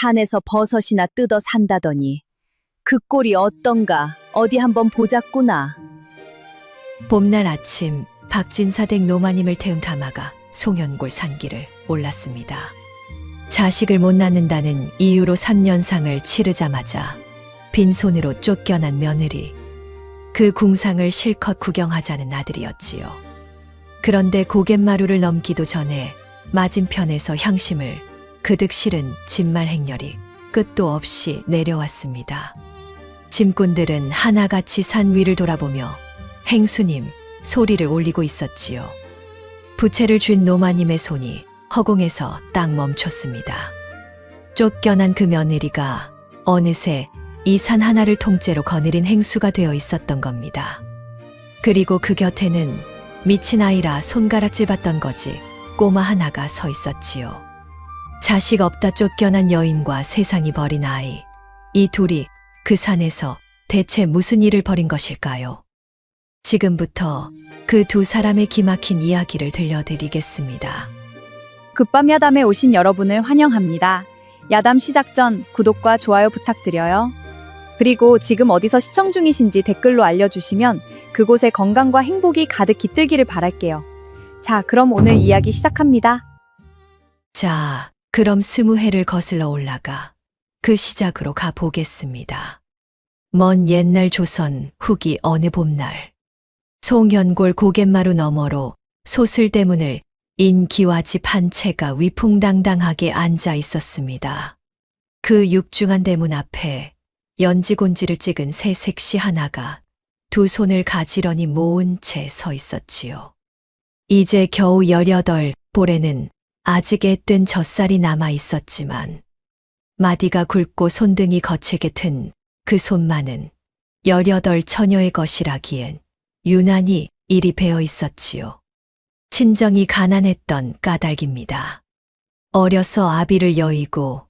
산에서 버섯이나 뜯어 산다더니 그 꼴이 어떤가 어디 한번 보자꾸나. 봄날 아침 박진사댁 노마님을 태운 다마가 송현골 산길을 올랐습니다. 자식을 못 낳는다는 이유로 3년상을 치르자마자 빈손으로 쫓겨난 며느리, 그 궁상을 실컷 구경하자는 아들이었지요. 그런데 고갯마루를 넘기도 전에 맞은편에서 향심을 그득 실은 진말 행렬이 끝도 없이 내려왔습니다. 짐꾼들은 하나같이 산 위를 돌아보며 행수님 소리를 올리고 있었지요. 부채를 쥔 노마님의 손이 허공에서 딱 멈췄습니다. 쫓겨난 그 며느리가 어느새 이 산 하나를 통째로 거느린 행수가 되어 있었던 겁니다. 그리고 그 곁에는 미친 아이라 손가락질 받던 거지 꼬마 하나가 서 있었지요. 자식 없다 쫓겨난 여인과 세상이 버린 아이, 이 둘이 그 산에서 대체 무슨 일을 벌인 것일까요? 지금부터 그 두 사람의 기막힌 이야기를 들려드리겠습니다. 굿밤 야담에 오신 여러분을 환영합니다. 야담 시작 전 구독과 좋아요 부탁드려요. 그리고 지금 어디서 시청 중이신지 댓글로 알려주시면 그곳에 건강과 행복이 가득 깃들기를 바랄게요. 자, 그럼 오늘 이야기 시작합니다. 자, 그럼 20해를 거슬러 올라가 그 시작으로 가보겠습니다. 먼 옛날 조선 후기 어느 봄날, 송현골 고갯마루 너머로 소슬대문을 인 기와집 한 채가 위풍당당하게 앉아 있었습니다. 그 육중한 대문 앞에 연지곤지를 찍은 새 색시 하나가 두 손을 가지런히 모은 채 서 있었지요. 이제 겨우 18, 볼에는 아직 애뜬 젖살이 남아 있었지만 마디가 굵고 손등이 거칠게 튼 그 손만은 18 처녀의 것이라기엔 유난히 일이 배어 있었지요. 친정이 가난했던 까닭입니다. 어려서 아비를 여의고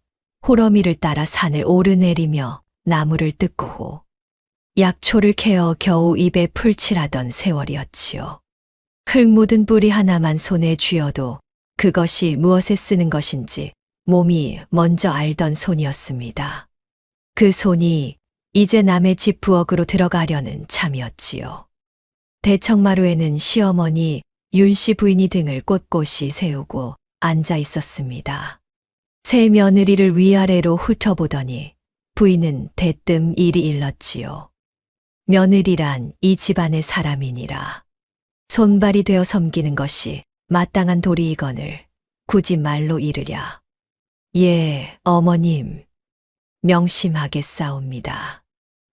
호러미를 따라 산을 오르내리며 나무를 뜯고 약초를 캐어 겨우 입에 풀칠하던 세월이었지요. 흙 묻은 뿌리 하나만 손에 쥐어도 그것이 무엇에 쓰는 것인지 몸이 먼저 알던 손이었습니다. 그 손이 이제 남의 집 부엌으로 들어가려는 참이었지요. 대청마루에는 시어머니 윤씨 부인이 등을 꼿꼿이 세우고 앉아 있었습니다. 새 며느리를 위아래로 훑어보더니 부인은 대뜸 일이 일렀지요. 며느리란 이 집안의 사람이니라. 손발이 되어 섬기는 것이 마땅한 도리이거늘 굳이 말로 이르랴. 예, 어머님. 명심하겠사옵니다.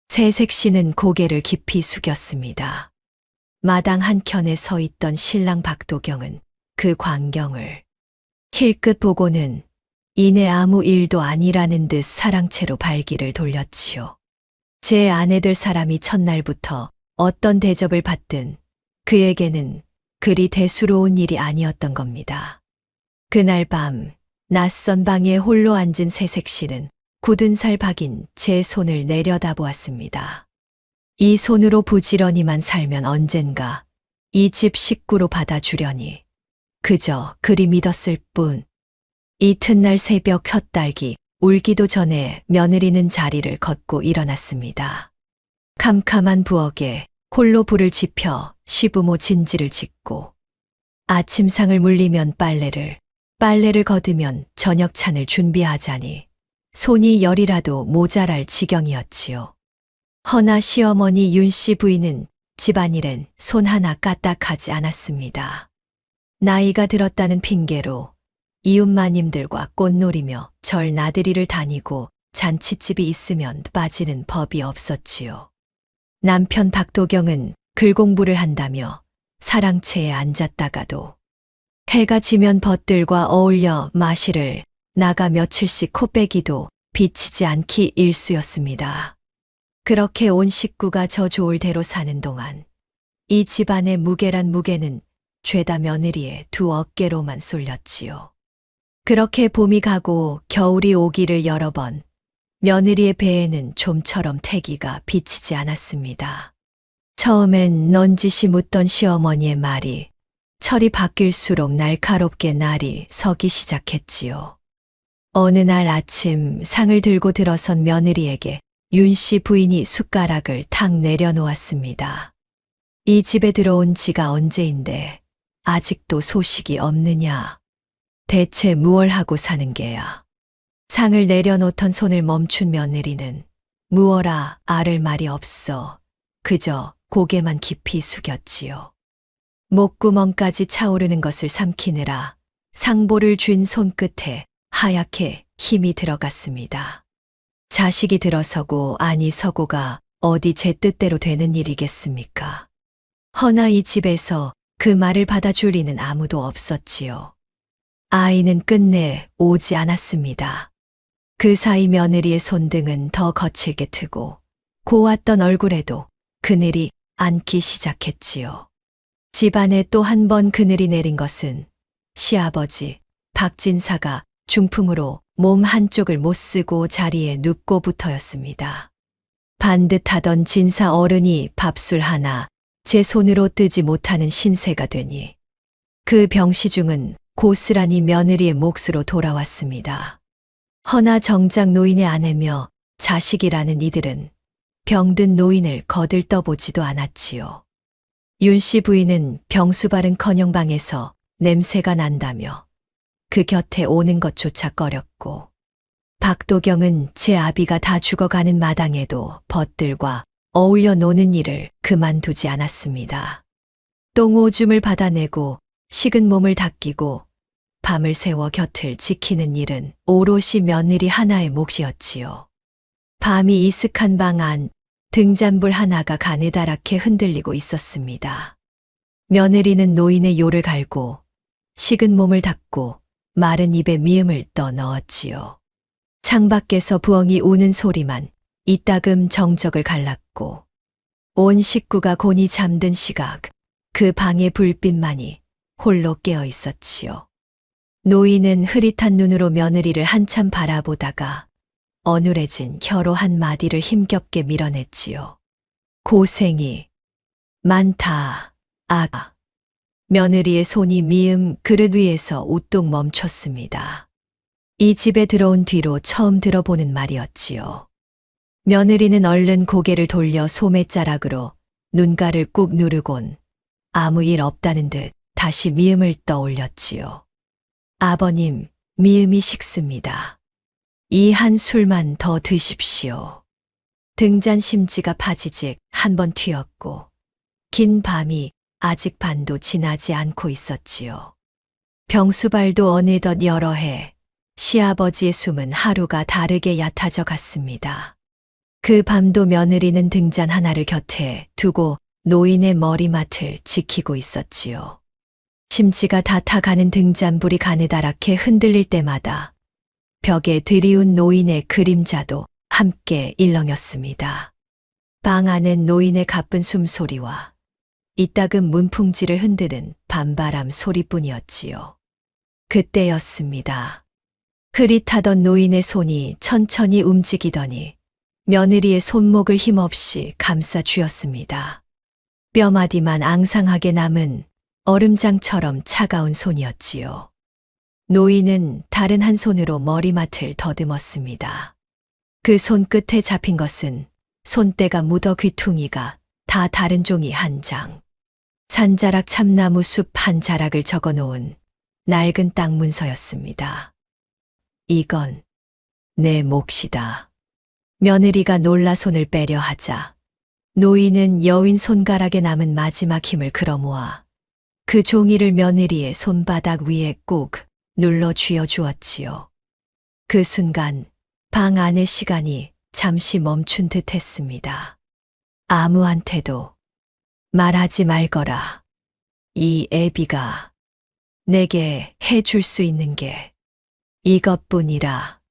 새색시는 고개를 깊이 숙였습니다. 마당 한켠에 서 있던 신랑 박도경은 그 광경을 힐끗 보고는 이내 아무 일도 아니라는 듯 사랑채로 발기를 돌렸지요. 제 아내 될 사람이 첫날부터 어떤 대접을 받든 그에게는 그리 대수로운 일이 아니었던 겁니다. 그날 밤 낯선 방에 홀로 앉은 새색시는 굳은 살 박인 제 손을 내려다보았습니다. 이 손으로 부지런히만 살면 언젠가 이 집 식구로 받아주려니 그저 그리 믿었을 뿐. 이튿날 새벽 첫 딸기 울기도 전에 며느리는 자리를 걷고 일어났습니다. 캄캄한 부엌에 홀로 불을 지펴 시부모 진지를 짓고 아침상을 물리면 빨래를 거두면 저녁찬을 준비하자니 손이 열이라도 모자랄 지경이었지요. 허나 시어머니 윤씨 부인은 집안일엔 손 하나 까딱하지 않았습니다. 나이가 들었다는 핑계로 이웃마님들과 꽃놀이며 절 나들이를 다니고 잔치집이 있으면 빠지는 법이 없었지요. 남편 박도경은 글 공부를 한다며 사랑채에 앉았다가도 해가 지면 벗들과 어울려 마시를 나가 며칠씩 코빼기도 비치지 않기 일쑤였습니다. 그렇게 온 식구가 저 좋을 대로 사는 동안 이 집안의 무게란 무게는 죄다 며느리의 두 어깨로만 쏠렸지요. 그렇게 봄이 가고 겨울이 오기를 여러 번 며느리의 배에는 좀처럼 태기가 비치지 않았습니다. 처음엔 넌지시 묻던 시어머니의 말이 철이 바뀔수록 날카롭게 날이 서기 시작했지요. 어느 날 아침 상을 들고 들어선 며느리에게 윤 씨 부인이 숟가락을 탁 내려놓았습니다. 이 집에 들어온 지가 언제인데 아직도 소식이 없느냐. 대체 무얼 하고 사는 게야. 상을 내려놓던 손을 멈춘 며느리는 무어라 아를 말이 없어 그저 고개만 깊이 숙였지요. 목구멍까지 차오르는 것을 삼키느라 상보를 쥔 손끝에 하얗게 힘이 들어갔습니다. 자식이 들어서고 아니 서고가 어디 제 뜻대로 되는 일이겠습니까? 허나 이 집에서 그 말을 받아줄 이는 아무도 없었지요. 아이는 끝내 오지 않았습니다. 그 사이 며느리의 손등은 더 거칠게 트고 고왔던 얼굴에도 그늘이 앉기 시작했지요. 집안에 또 한 번 그늘이 내린 것은 시아버지 박진사가 중풍으로 몸 한쪽을 못 쓰고 자리에 눕고부터였습니다. 반듯하던 진사 어른이 밥술 하나 제 손으로 뜨지 못하는 신세가 되니 그 병시중은 고스란히 며느리의 몫으로 돌아왔습니다. 허나 정작 노인의 아내며 자식이라는 이들은 병든 노인을 거들떠보지도 않았지요. 윤 씨 부인은 병수발은커녕 방에서 냄새가 난다며 그 곁에 오는 것조차 꺼렸고 박도경은 제 아비가 다 죽어가는 마당에도 벗들과 어울려 노는 일을 그만두지 않았습니다. 똥오줌을 받아내고 식은 몸을 닦이고 밤을 새워 곁을 지키는 일은 오롯이 며느리 하나의 몫이었지요. 밤이 이슥한 방 안 등잔불 하나가 가느다랗게 흔들리고 있었습니다. 며느리는 노인의 요를 갈고 식은 몸을 닦고 마른 입에 미음을 떠 넣었지요. 창밖에서 부엉이 우는 소리만 이따금 정적을 갈랐고 온 식구가 곤히 잠든 시각 그 방의 불빛만이 홀로 깨어 있었지요. 노인은 흐릿한 눈으로 며느리를 한참 바라보다가 어눌해진 혀로 한마디를 힘겹게 밀어냈지요. 고생이 많다, 아가. 며느리의 손이 미음 그릇 위에서 우뚝 멈췄습니다. 이 집에 들어온 뒤로 처음 들어보는 말이었지요. 며느리는 얼른 고개를 돌려 소매자락으로 눈가를 꾹 누르곤 아무 일 없다는 듯 다시 미음을 떠올렸지요. 아버님, 미음이 식습니다. 이 한 술만 더 드십시오. 등잔 심지가 파지직 한 번 튀었고 긴 밤이 아직 반도 지나지 않고 있었지요. 병수발도 어느덧 여러 해 시아버지의 숨은 하루가 다르게 얕아져 갔습니다. 그 밤도 며느리는 등잔 하나를 곁에 두고 노인의 머리맡을 지키고 있었지요. 심지가 다 타가는 등잔불이 가느다랗게 흔들릴 때마다 벽에 들이운 노인의 그림자도 함께 일렁였습니다. 방 안엔 노인의 가쁜 숨소리와 이따금 문풍지를 흔드는 밤바람 소리뿐이었지요. 그때였습니다. 흐릿하던 노인의 손이 천천히 움직이더니 며느리의 손목을 힘없이 감싸 쥐었습니다. 뼈마디만 앙상하게 남은 얼음장처럼 차가운 손이었지요. 노인은 다른 한 손으로 머리맡을 더듬었습니다. 그 손끝에 잡힌 것은 손때가 묻어 귀퉁이가 다 다른 종이 한 장. 산자락 참나무 숲 한 자락을 적어놓은 낡은 땅 문서였습니다. 이건 내 몫이다. 며느리가 놀라 손을 빼려 하자 노인은 여윈 손가락에 남은 마지막 힘을 끌어모아 그 종이를 며느리의 손바닥 위에 꾹 눌러 쥐어 주었지요. 그 순간 방 안의 시간이 잠시 멈춘 듯 했습니다. 아무한테도 말하지 말거라. 이 애비가 내게 해줄 수 있는 게 이것뿐이라.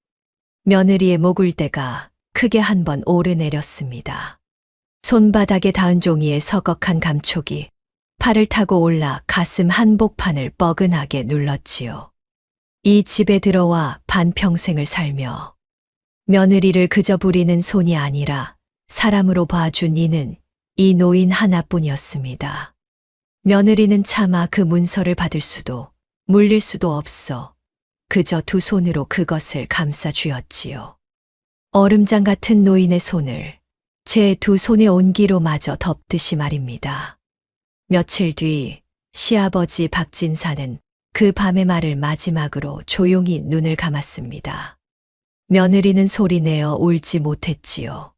며느리의 목울대가 크게 한 번 오르내렸습니다. 손바닥에 닿은 종이의 서걱한 감촉이 팔을 타고 올라 가슴 한복판을 뻐근하게 눌렀지요. 이 집에 들어와 반평생을 살며 며느리를 그저 부리는 손이 아니라 사람으로 봐준 이는 이 노인 하나뿐이었습니다. 며느리는 차마 그 문서를 받을 수도 물릴 수도 없어 그저 두 손으로 그것을 감싸 쥐었지요. 얼음장 같은 노인의 손을 제 두 손의 온기로 마저 덮듯이 말입니다. 며칠 뒤 시아버지 박진사는 그 밤의 말을 마지막으로 조용히 눈을 감았습니다. 며느리는 소리내어 울지 못했지요.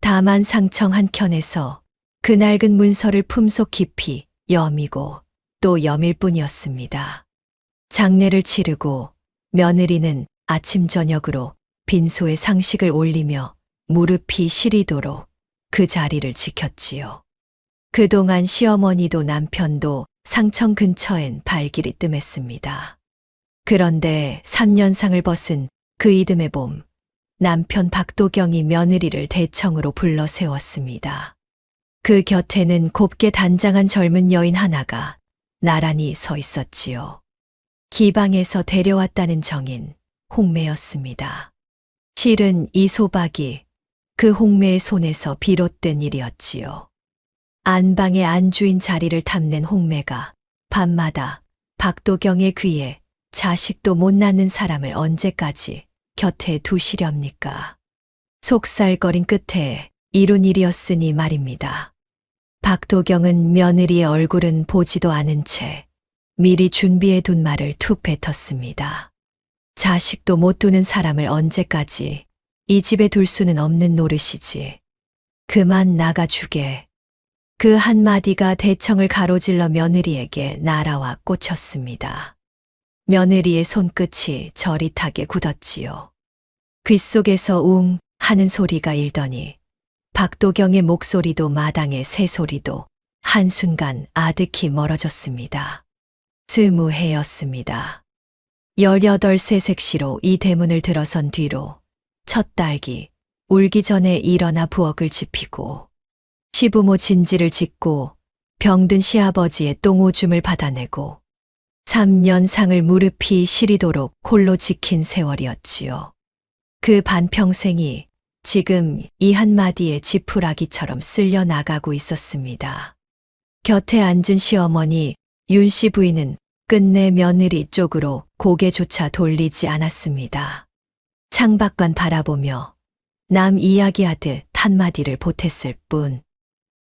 다만 상청 한켠에서 그 낡은 문서를 품속 깊이 여미고 또 여밀 뿐이었습니다. 장례를 치르고 며느리는 아침 저녁으로 빈소에 상식을 올리며 무릎이 시리도록 그 자리를 지켰지요. 그동안 시어머니도 남편도 상청 근처엔 발길이 뜸했습니다. 그런데 3년상을 벗은 그 이듬해 봄, 남편 박도경이 며느리를 대청으로 불러 세웠습니다. 그 곁에는 곱게 단장한 젊은 여인 하나가 나란히 서 있었지요. 기방에서 데려왔다는 정인, 홍매였습니다. 실은 이 소박이 그 홍매의 손에서 비롯된 일이었지요. 안방의 안주인 자리를 탐낸 홍매가 밤마다 박도경의 귀에 자식도 못 낳는 사람을 언제까지 곁에 두시렵니까? 속살거린 끝에 이룬 일이었으니 말입니다. 박도경은 며느리의 얼굴은 보지도 않은 채 미리 준비해 둔 말을 툭 뱉었습니다. 자식도 못 두는 사람을 언제까지 이 집에 둘 수는 없는 노릇이지. 그만 나가주게. 그 한마디가 대청을 가로질러 며느리에게 날아와 꽂혔습니다. 며느리의 손끝이 저릿하게 굳었지요. 귓속에서 웅 하는 소리가 일더니 박도경의 목소리도 마당의 새소리도 한순간 아득히 멀어졌습니다. 20해였습니다. 18세 색시로 이 대문을 들어선 뒤로 첫 딸기 울기 전에 일어나 부엌을 지피고 시부모 진지를 짓고 병든 시아버지의 똥오줌을 받아내고 3년상을 무릎이 시리도록 홀로 지킨 세월이었지요. 그 반평생이 지금 이 한마디의 지푸라기처럼 쓸려 나가고 있었습니다. 곁에 앉은 시어머니 윤씨 부인은 끝내 며느리 쪽으로 고개조차 돌리지 않았습니다. 창밖만 바라보며 남 이야기하듯 한마디를 보탰을 뿐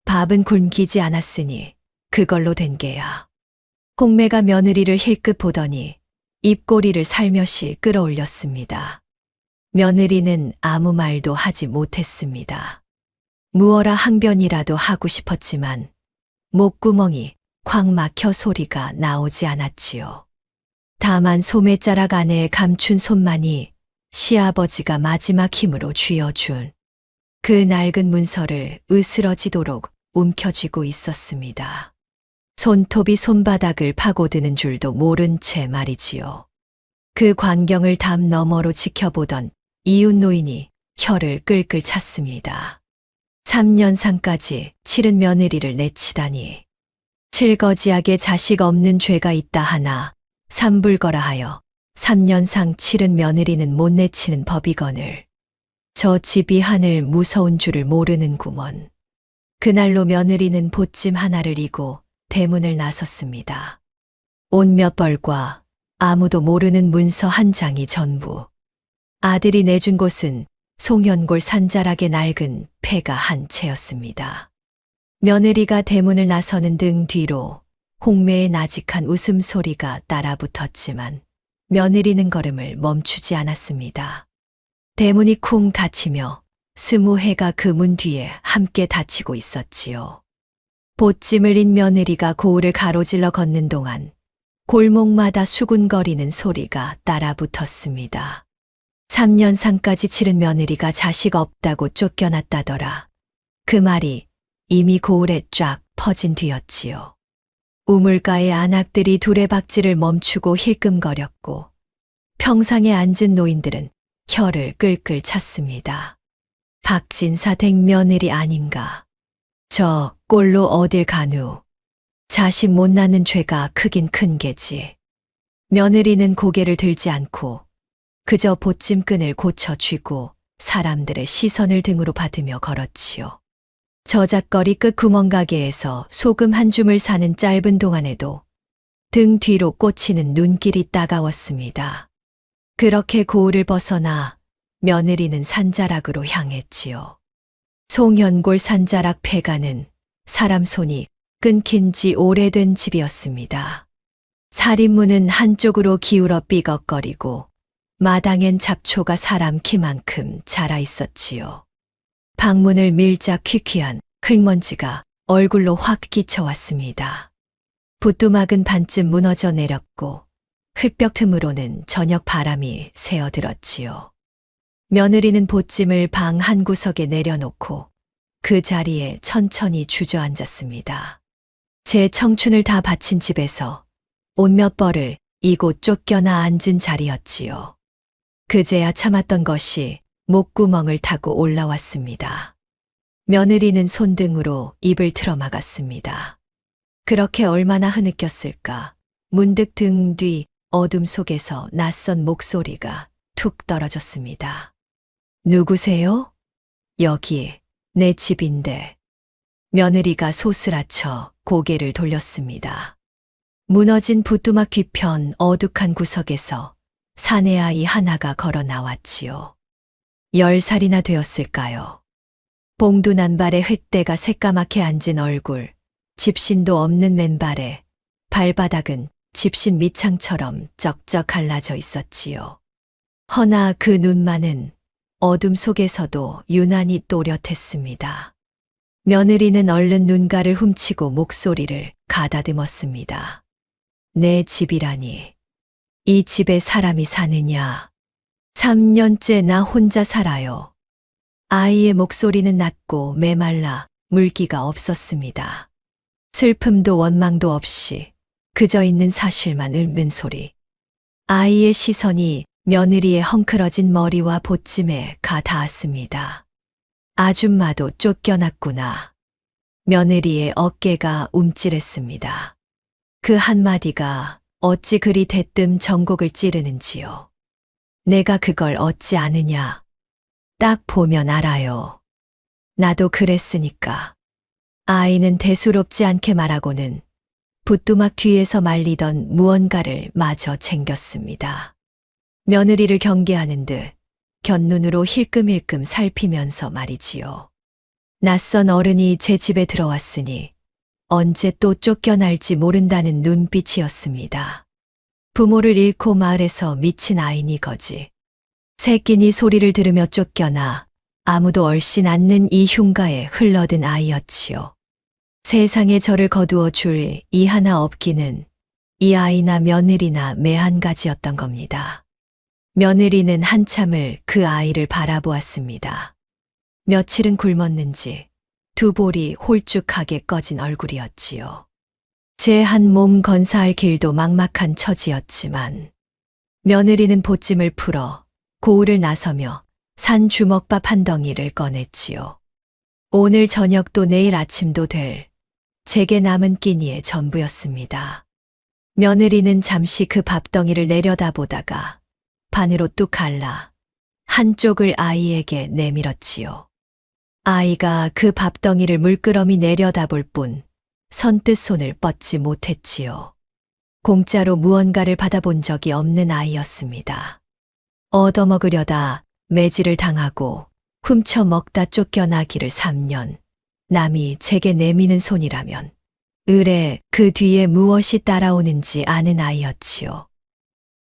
밥은 굶기지 않았으니 그걸로 된 게야. 홍매가 며느리를 힐끗 보더니 입꼬리를 살며시 끌어올렸습니다. 며느리는 아무 말도 하지 못했습니다. 무어라 항변이라도 하고 싶었지만 목구멍이 콱 막혀 소리가 나오지 않았지요. 다만 소매자락 안에 감춘 손만이 시아버지가 마지막 힘으로 쥐어준 그 낡은 문서를 으스러지도록 움켜쥐고 있었습니다. 손톱이 손바닥을 파고드는 줄도 모른 채 말이지요. 그 광경을 담 너머로 지켜보던 이웃 노인이 혀를 끌끌 찼습니다. 3년상까지 치른 며느리를 내치다니. 칠거지하게 자식 없는 죄가 있다 하나 삼불거라 하여 3년상 치른 며느리는 못 내치는 법이거늘. 저 집이 하늘 무서운 줄을 모르는구먼. 그날로 며느리는 보찜 하나를 이고 대문을 나섰습니다. 옷 몇 벌과 아무도 모르는 문서 한 장이 전부. 아들이 내준 곳은 송현골 산자락의 낡은 폐가 한 채였습니다. 며느리가 대문을 나서는 등 뒤로 홍매의 나직한 웃음소리가 따라붙었지만 며느리는 걸음을 멈추지 않았습니다. 대문이 쿵 닫히며 20해가 그 문 뒤에 함께 닫히고 있었지요. 보찜을 인 며느리가 고울을 가로질러 걷는 동안 골목마다 수군거리는 소리가 따라붙었습니다. 3년상까지 치른 며느리가 자식 없다고 쫓겨났다더라. 그 말이 이미 고울에 쫙 퍼진 뒤였지요. 우물가의 안악들이 두레박질을 멈추고 힐끔거렸고 평상에 앉은 노인들은 혀를 끌끌 찼습니다. 박진사 댁 며느리 아닌가. 저 꼴로 어딜 가누. 자식 못 낳는 죄가 크긴 큰 게지. 며느리는 고개를 들지 않고 그저 보찜끈을 고쳐 쥐고 사람들의 시선을 등으로 받으며 걸었지요. 저작거리 끝 구멍가게에서 소금 한 줌을 사는 짧은 동안에도 등 뒤로 꽂히는 눈길이 따가웠습니다. 그렇게 고을을 벗어나 며느리는 산자락으로 향했지요. 송현골 산자락 폐가는 사람 손이 끊긴 지 오래된 집이었습니다. 살인문은 한쪽으로 기울어 삐걱거리고 마당엔 잡초가 사람 키만큼 자라 있었지요. 방문을 밀자 퀴퀴한 흙먼지가 얼굴로 확 끼쳐왔습니다. 부뚜막은 반쯤 무너져 내렸고 흙벽 틈으로는 저녁 바람이 새어들었지요. 며느리는 보찜을 방 한 구석에 내려놓고 그 자리에 천천히 주저앉았습니다. 제 청춘을 다 바친 집에서 옷 몇 벌을 이곳 쫓겨나 앉은 자리였지요. 그제야 참았던 것이 목구멍을 타고 올라왔습니다. 며느리는 손등으로 입을 틀어막았습니다. 그렇게 얼마나 흐느꼈을까. 문득 등 뒤 어둠 속에서 낯선 목소리가 툭 떨어졌습니다. 누구세요? 여기 내 집인데. 며느리가 소스라쳐 고개를 돌렸습니다. 무너진 부뚜막 뒤편 어둑한 구석에서 사내아이 하나가 걸어 나왔지요. 10살이나 되었을까요? 봉두난발에 흙대가 새까맣게 앉은 얼굴, 집신도 없는 맨발에 발바닥은 집신 밑창처럼 쩍쩍 갈라져 있었지요. 허나 그 눈만은 어둠 속에서도 유난히 또렷했습니다. 며느리는 얼른 눈가를 훔치고 목소리를 가다듬었습니다. 내 집이라니. 이 집에 사람이 사느냐? 3년째 나 혼자 살아요. 아이의 목소리는 낮고 메말라 물기가 없었습니다. 슬픔도 원망도 없이 그저 있는 사실만 읊는 소리. 아이의 시선이 며느리의 헝클어진 머리와 보찜에 가 닿았습니다. 아줌마도 쫓겨났구나. 며느리의 어깨가 움찔했습니다. 그 한마디가 어찌 그리 대뜸 전곡을 찌르는지요. 내가 그걸 어찌 아느냐. 딱 보면 알아요. 나도 그랬으니까. 아이는 대수롭지 않게 말하고는 부뚜막 뒤에서 말리던 무언가를 마저 챙겼습니다. 며느리를 경계하는 듯 곁눈으로 힐끔힐끔 살피면서 말이지요. 낯선 어른이 제 집에 들어왔으니 언제 또 쫓겨날지 모른다는 눈빛이었습니다. 부모를 잃고 마을에서 미친 아이니 거지. 새끼니 소리를 들으며 쫓겨나 아무도 얼씬 않는 이 흉가에 흘러든 아이였지요. 세상에 저를 거두어 줄 이 하나 없기는 이 아이나 며느리나 매 한 가지였던 겁니다. 며느리는 한참을 그 아이를 바라보았습니다. 며칠은 굶었는지 두 볼이 홀쭉하게 꺼진 얼굴이었지요. 제 한 몸 건사할 길도 막막한 처지였지만 며느리는 보찜을 풀어 고을을 나서며 산 주먹밥 한 덩이를 꺼냈지요. 오늘 저녁도 내일 아침도 될 제게 남은 끼니의 전부였습니다. 며느리는 잠시 그 밥덩이를 내려다보다가 반으로 뚝 갈라 한쪽을 아이에게 내밀었지요. 아이가 그 밥덩이를 물끄러미 내려다볼 뿐 선뜻 손을 뻗지 못했지요. 공짜로 무언가를 받아본 적이 없는 아이였습니다. 얻어먹으려다 매질을 당하고 훔쳐 먹다 쫓겨나기를 3년. 남이 제게 내미는 손이라면 을에 그 뒤에 무엇이 따라오는지 아는 아이였지요.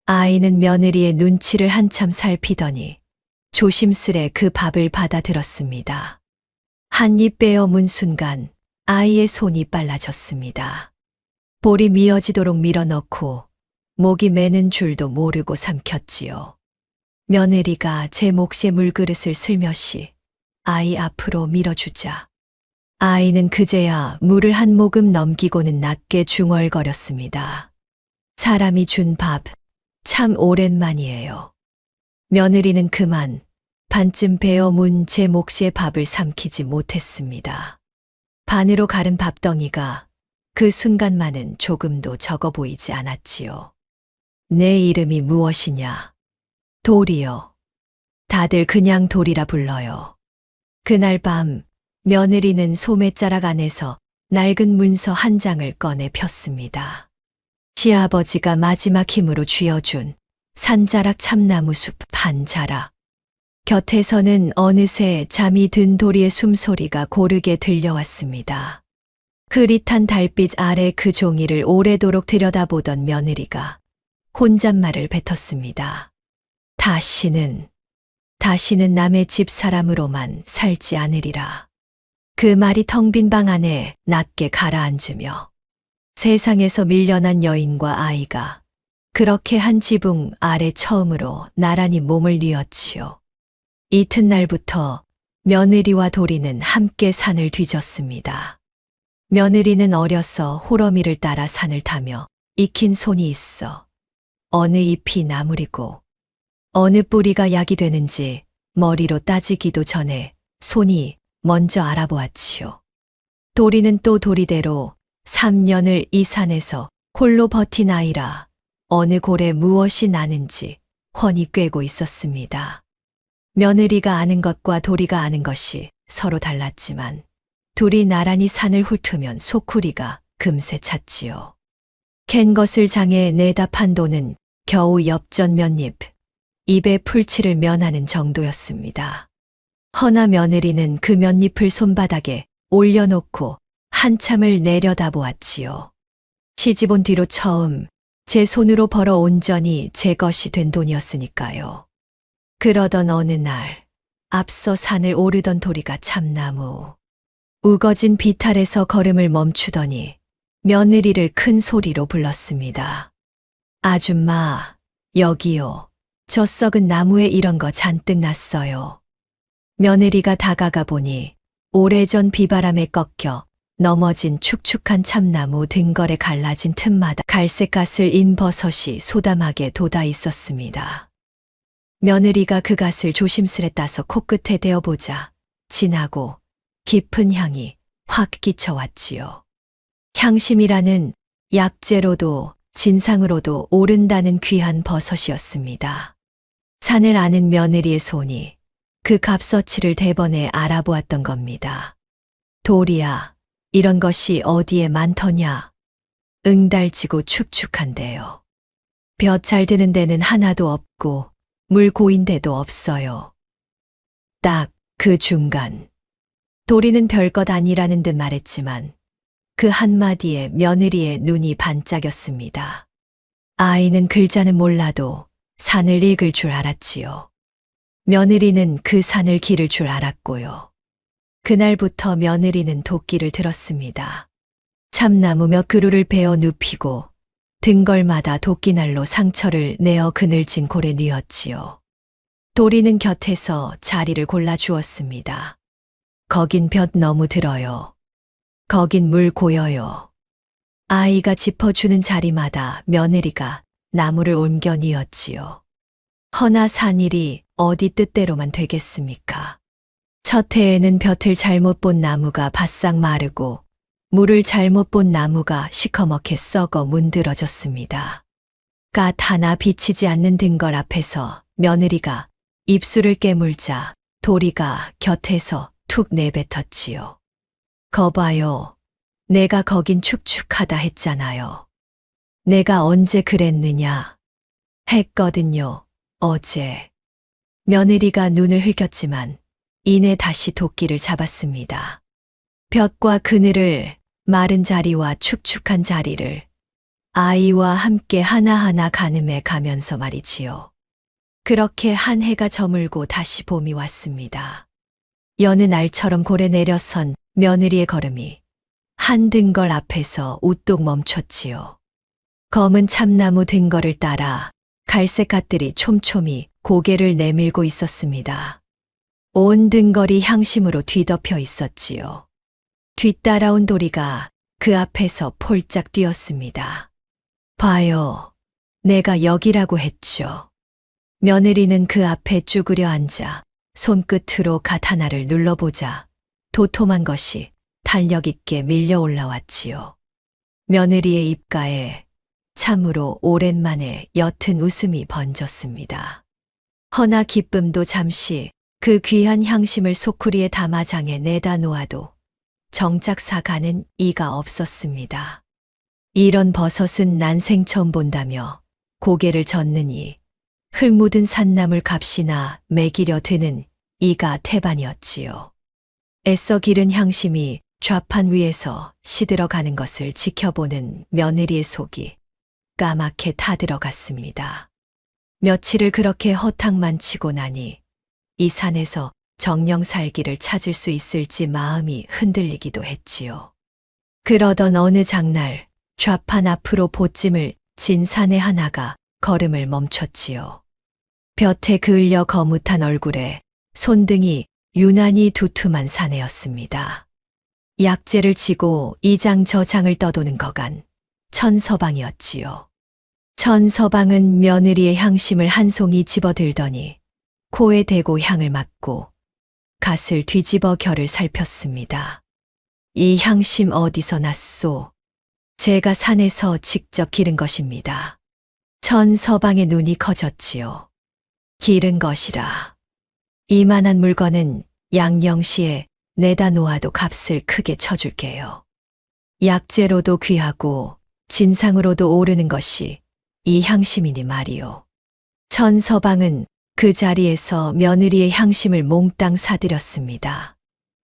아이는 며느리의 눈치를 한참 살피더니 조심스레 그 밥을 받아들었습니다. 한 입 빼어 문 순간 아이의 손이 빨라졌습니다. 볼이 미어지도록 밀어넣고 목이 매는 줄도 모르고 삼켰지요. 며느리가 제 몫의 물그릇을 슬며시 아이 앞으로 밀어주자 아이는 그제야 물을 한 모금 넘기고는 낮게 중얼거렸습니다. 사람이 준 밥, 참 오랜만이에요. 며느리는 그만 반쯤 베어 문 제 몫의 밥을 삼키지 못했습니다. 반으로 가른 밥덩이가 그 순간만은 조금도 적어 보이지 않았지요. 내 이름이 무엇이냐? 돌이요. 다들 그냥 돌이라 불러요. 그날 밤 며느리는 소매자락 안에서 낡은 문서 한 장을 꺼내 폈습니다. 시아버지가 마지막 힘으로 쥐어준 산자락 참나무 숲 반자락. 곁에서는 어느새 잠이 든 도리의 숨소리가 고르게 들려왔습니다. 흐릿한 달빛 아래 그 종이를 오래도록 들여다보던 며느리가 혼잣말을 뱉었습니다. 다시는 남의 집 사람으로만 살지 않으리라. 그 말이 텅 빈 방 안에 낮게 가라앉으며 세상에서 밀려난 여인과 아이가 그렇게 한 지붕 아래 처음으로 나란히 몸을 뉘었지요. 이튿날부터 며느리와 도리는 함께 산을 뒤졌습니다. 며느리는 어려서 호러미를 따라 산을 타며 익힌 손이 있어 어느 잎이 나무리고 어느 뿌리가 약이 되는지 머리로 따지기도 전에 손이 먼저 알아보았지요. 도리는 또 도리대로 3년을 이 산에서 홀로 버틴 아이라 어느 골에 무엇이 나는지 훤히 꿰고 있었습니다. 며느리가 아는 것과 도리가 아는 것이 서로 달랐지만 둘이 나란히 산을 훑으면 소쿠리가 금세 찼지요. 캔 것을 장에 내다 판 도는 겨우 엽전 몇 입에 풀칠을 면하는 정도였습니다. 허나 며느리는 그 몇 잎을 손바닥에 올려놓고 한참을 내려다보았지요. 시집온 뒤로 처음 제 손으로 벌어 온전히 제 것이 된 돈이었으니까요. 그러던 어느 날 앞서 산을 오르던 도리가 참나무 우거진 비탈에서 걸음을 멈추더니 며느리를 큰 소리로 불렀습니다. 아줌마, 여기요. 저 썩은 나무에 이런 거 잔뜩 났어요. 며느리가 다가가 보니 오래전 비바람에 꺾여 넘어진 축축한 참나무 등걸에 갈라진 틈마다 갈색갓을 인 버섯이 소담하게 돋아 있었습니다. 며느리가 그 갓을 조심스레 따서 코끝에 대어보자 진하고 깊은 향이 확 끼쳐왔지요. 향심이라는 약재로도 진상으로도 오른다는 귀한 버섯이었습니다. 산을 아는 며느리의 손이 그 값어치를 대번에 알아보았던 겁니다. 도리야, 이런 것이 어디에 많더냐? 응달지고 축축한데요. 볕 잘 드는 데는 하나도 없고 물 고인 데도 없어요. 딱 그 중간. 도리는 별것 아니라는 듯 말했지만 그 한마디에 며느리의 눈이 반짝였습니다. 아이는 글자는 몰라도 산을 읽을 줄 알았지요. 며느리는 그 산을 기를 줄 알았고요. 그날부터 며느리는 도끼를 들었습니다. 참나무 몇 그루를 베어 눕히고 등걸마다 도끼날로 상처를 내어 그늘진 골에 뉘었지요. 도리는 곁에서 자리를 골라 주었습니다. 거긴 볕 너무 들어요. 거긴 물 고여요. 아이가 짚어주는 자리마다 며느리가 나무를 옮겨 뉘었지요. 허나 산일이 어디 뜻대로만 되겠습니까? 첫 해에는 볕을 잘못 본 나무가 바싹 마르고 물을 잘못 본 나무가 시커멓게 썩어 문드러졌습니다. 갓 하나 비치지 않는 등걸 앞에서 며느리가 입술을 깨물자 도리가 곁에서 툭 내뱉었지요. 거봐요. 내가 거긴 축축하다 했잖아요. 내가 언제 그랬느냐? 했거든요. 어제. 며느리가 눈을 흘겼지만 이내 다시 도끼를 잡았습니다. 볕과 그늘을 마른 자리와 축축한 자리를 아이와 함께 하나하나 가늠해 가면서 말이지요. 그렇게 한 해가 저물고 다시 봄이 왔습니다. 여느 날처럼 골에 내려선 며느리의 걸음이 한 등걸 앞에서 우뚝 멈췄지요. 검은 참나무 등걸을 따라 갈색 갓들이 촘촘히 고개를 내밀고 있었습니다. 온 등걸이 향심으로 뒤덮여 있었지요. 뒤따라온 도리가 그 앞에서 폴짝 뛰었습니다. 봐요. 내가 여기라고 했죠. 며느리는 그 앞에 쭈그려 앉아 손끝으로 갓 하나를 눌러보자 도톰한 것이 탄력 있게 밀려 올라왔지요. 며느리의 입가에 참으로 오랜만에 옅은 웃음이 번졌습니다. 허나 기쁨도 잠시 그 귀한 향심을 소쿠리에 담아 장에 내다 놓아도 정작 사가는 이가 없었습니다. 이런 버섯은 난생 처음 본다며 고개를 젓느니 흙 묻은 산나물 값이나 매기려 드는 이가 태반이었지요. 애써 기른 향심이 좌판 위에서 시들어가는 것을 지켜보는 며느리의 속이 까맣게 타들어갔습니다. 며칠을 그렇게 허탕만 치고 나니 이 산에서 정령 살기를 찾을 수 있을지 마음이 흔들리기도 했지요. 그러던 어느 장날 좌판 앞으로 보찜을 진 사내 하나가 걸음을 멈췄지요. 볕에 그을려 거뭇한 얼굴에 손등이 유난히 두툼한 사내였습니다. 약재를 치고 이장 저장을 떠도는 거간 천서방이었지요. 천서방은 며느리의 향심을 한 송이 집어들더니 코에 대고 향을 맡고 갓을 뒤집어 결을 살폈습니다. 이 향심 어디서 났소? 제가 산에서 직접 기른 것입니다. 천서방의 눈이 커졌지요. 기른 것이라. 이만한 물건은 양령시에 내다 놓아도 값을 크게 쳐줄게요. 약재로도 귀하고 진상으로도 오르는 것이 이 향심이니 말이요. 천서방은 그 자리에서 며느리의 향심을 몽땅 사들였습니다.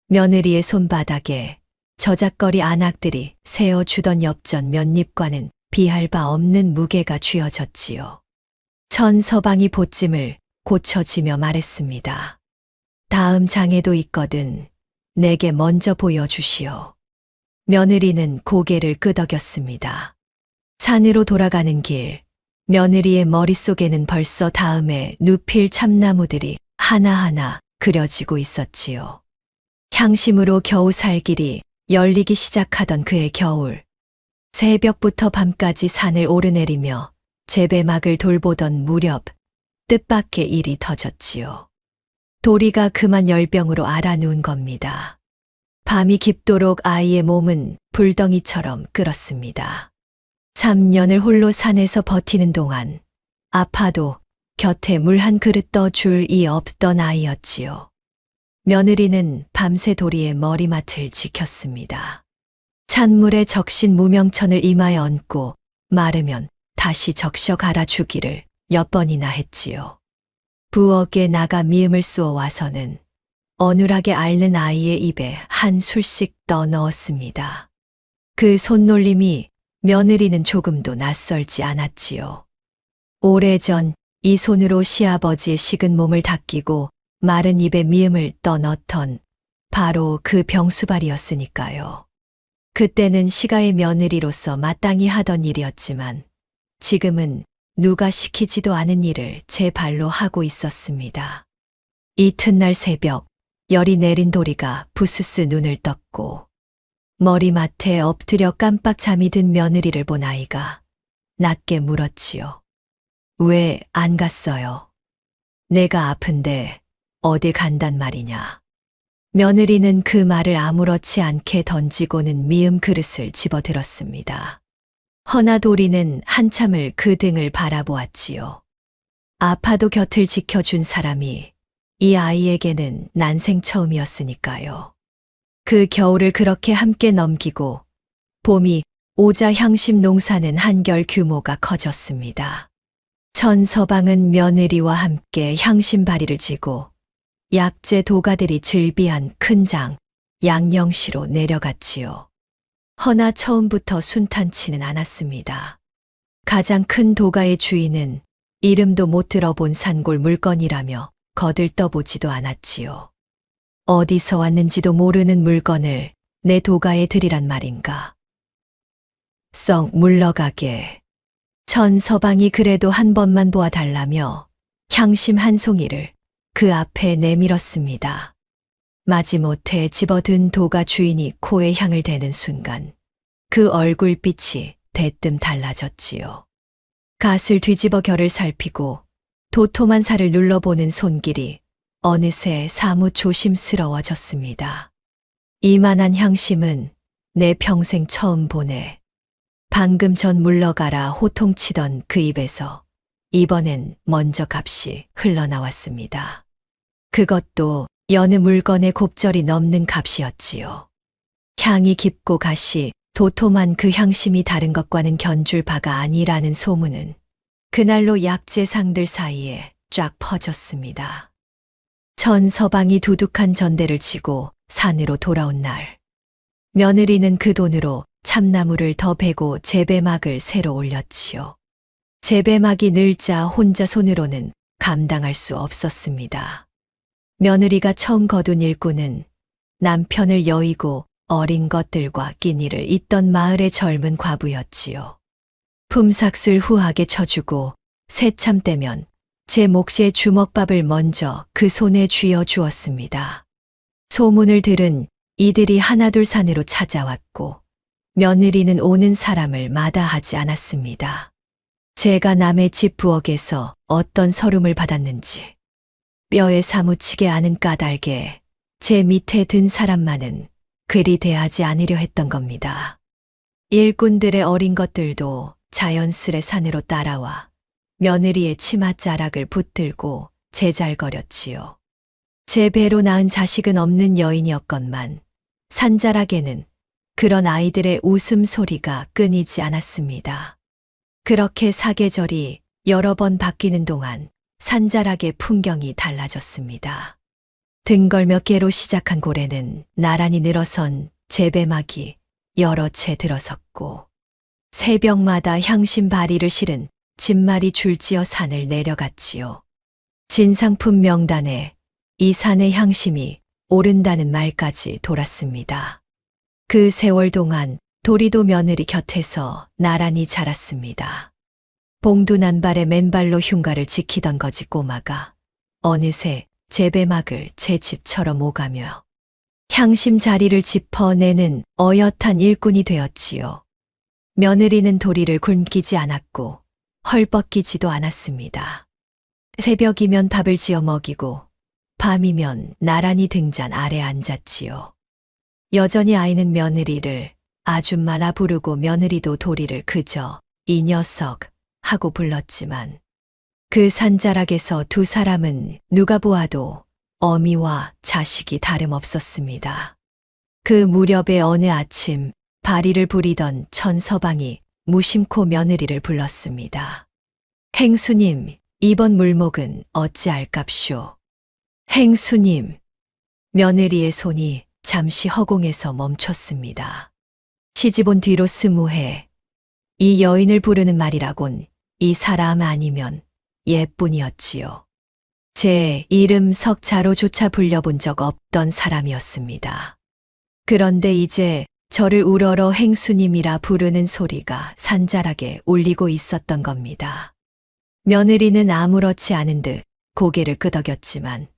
며느리의 손바닥에 저작거리 안악들이 세어주던 엽전 몇 입과는 비할 바 없는 무게가 쥐어졌지요. 천서방이 보찜을 고쳐지며 말했습니다. 다음 장에도 있거든 내게 먼저 보여주시오. 며느리는 고개를 끄덕였습니다. 산으로 돌아가는 길, 며느리의 머릿속에는 벌써 다음에 눕힐 참나무들이 하나하나 그려지고 있었지요. 향심으로 겨우 살 길이 열리기 시작하던 그의 겨울. 새벽부터 밤까지 산을 오르내리며 재배막을 돌보던 무렵 뜻밖의 일이 터졌지요. 도리가 그만 열병으로 앓아누운 겁니다. 밤이 깊도록 아이의 몸은 불덩이처럼 끓었습니다. 3년을 홀로 산에서 버티는 동안 아파도 곁에 물 한 그릇 떠줄 이 없던 아이였지요. 며느리는 밤새 도리의 머리맡을 지켰습니다. 찬물에 적신 무명천을 이마에 얹고 마르면 다시 적셔 갈아주기를 몇 번이나 했지요. 부엌에 나가 미음을 쏘아 와서는 어눌하게 앓는 아이의 입에 한 술씩 떠 넣었습니다. 그 손놀림이 며느리는 조금도 낯설지 않았지요. 오래전 이 손으로 시아버지의 식은 몸을 닦이고 마른 입에 미음을 떠 넣던 바로 그 병수발이었으니까요. 그때는 시가의 며느리로서 마땅히 하던 일이었지만 지금은 누가 시키지도 않은 일을 제 발로 하고 있었습니다. 이튿날 새벽 열이 내린 도리가 부스스 눈을 떴고 머리맡에 엎드려 깜빡 잠이 든 며느리를 본 아이가 낮게 물었지요. 왜 안 갔어요? 내가 아픈데 어딜 간단 말이냐. 며느리는 그 말을 아무렇지 않게 던지고는 미음 그릇을 집어들었습니다. 허나 도리는 한참을 그 등을 바라보았지요. 아파도 곁을 지켜준 사람이 이 아이에게는 난생 처음이었으니까요. 그 겨울을 그렇게 함께 넘기고 봄이 오자 향심 농사는 한결 규모가 커졌습니다. 천서방은 며느리와 함께 향심바리를 지고 약재 도가들이 즐비한 큰 장, 양령시로 내려갔지요. 허나 처음부터 순탄치는 않았습니다. 가장 큰 도가의 주인은 이름도 못 들어본 산골 물건이라며 거들떠보지도 않았지요. 어디서 왔는지도 모르는 물건을 내 도가에 들이란 말인가. 썩 물러가게. 천서방이 그래도 한 번만 보아달라며 향심 한 송이를 그 앞에 내밀었습니다. 마지못해 집어든 도가 주인이 코에 향을 대는 순간 그 얼굴빛이 대뜸 달라졌지요. 갓을 뒤집어 결을 살피고 도톰한 살을 눌러보는 손길이 어느새 사뭇 조심스러워졌습니다. 이만한 향심은 내 평생 처음 보네. 방금 전 물러가라 호통치던 그 입에서 이번엔 먼저 값이 흘러나왔습니다. 그것도 여느 물건의 곱절이 넘는 값이었지요. 향이 깊고 갓이 도톰한 그 향심이 다른 것과는 견줄 바가 아니라는 소문은 그날로 약재상들 사이에 쫙 퍼졌습니다. 천서방이 두둑한 전대를 치고 산으로 돌아온 날, 며느리는 그 돈으로 참나무를 더 베고 재배막을 새로 올렸지요. 재배막이 늘자 혼자 손으로는 감당할 수 없었습니다. 며느리가 처음 거둔 일꾼은 남편을 여의고 어린 것들과 끼니를 잇던 마을의 젊은 과부였지요. 품삯을 후하게 쳐주고 새참 때면 제 몫의 주먹밥을 먼저 그 손에 쥐어 주었습니다. 소문을 들은 이들이 하나둘 산으로 찾아왔고 며느리는 오는 사람을 마다하지 않았습니다. 제가 남의 집 부엌에서 어떤 서름을 받았는지 뼈에 사무치게 아는 까닭에 제 밑에 든 사람만은 그리 대하지 않으려 했던 겁니다. 일꾼들의 어린 것들도 자연스레 산으로 따라와 며느리의 치맛자락을 붙들고 제잘거렸지요. 제 배로 낳은 자식은 없는 여인이었건만 산자락에는 그런 아이들의 웃음소리가 끊이지 않았습니다. 그렇게 사계절이 여러 번 바뀌는 동안 산자락의 풍경이 달라졌습니다. 등걸며 깨로 시작한 고래는 나란히 늘어선 재배막이 여러 채 들어섰고 새벽마다 향신 바리를 실은 진말이 줄지어 산을 내려갔지요. 진상품 명단에 이 산의 향심이 오른다는 말까지 돌았습니다. 그 세월 동안 도리도 며느리 곁에서 나란히 자랐습니다. 봉두난발에 맨발로 흉가를 지키던 거지 꼬마가 어느새 재배막을 제 집처럼 오가며 향심 자리를 짚어내는 어엿한 일꾼이 되었지요. 며느리는 도리를 굶기지 않았고 헐벗기지도 않았습니다. 새벽이면 밥을 지어 먹이고 밤이면 나란히 등잔 아래 앉았지요. 여전히 아이는 며느리를 아줌마라 부르고 며느리도 도리를 그저 이 녀석 하고 불렀지만 그 산자락에서 두 사람은 누가 보아도 어미와 자식이 다름없었습니다. 그 무렵의 어느 아침 바리를 부리던 천서방이 무심코 며느리를 불렀습니다. 행수님, 이번 물목은 어찌할깝쇼? 행수님, 며느리의 손이 잠시 허공에서 멈췄습니다. 시집온 뒤로 20해, 이 여인을 부르는 말이라곤 이 사람 아니면 얘뿐이었지요. 제 이름 석자로조차 불려본 적 없던 사람이었습니다. 그런데 이제 저를 우러러 행수님이라 부르는 소리가 산자락에 울리고 있었던 겁니다. 며느리는 아무렇지 않은 듯 고개를 끄덕였지만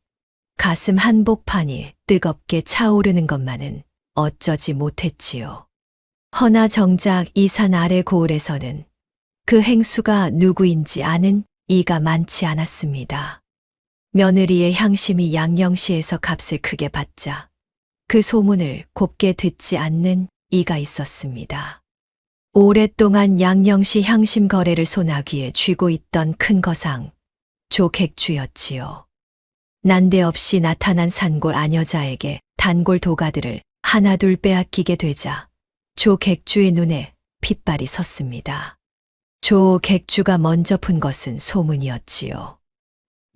가슴 한복판이 뜨겁게 차오르는 것만은 어쩌지 못했지요. 허나 정작 이 산 아래 고을에서는 그 행수가 누구인지 아는 이가 많지 않았습니다. 며느리의 향심이 양령시에서 값을 크게 받자 그 소문을 곱게 듣지 않는 이가 있었습니다. 오랫동안 양령시 향심 거래를 소나귀에 쥐고 있던 큰 거상, 조객주였지요. 난데없이 나타난 산골 아녀자에게 단골 도가들을 하나둘 빼앗기게 되자 조객주의 눈에 핏발이 섰습니다. 조객주가 먼저 푼 것은 소문이었지요.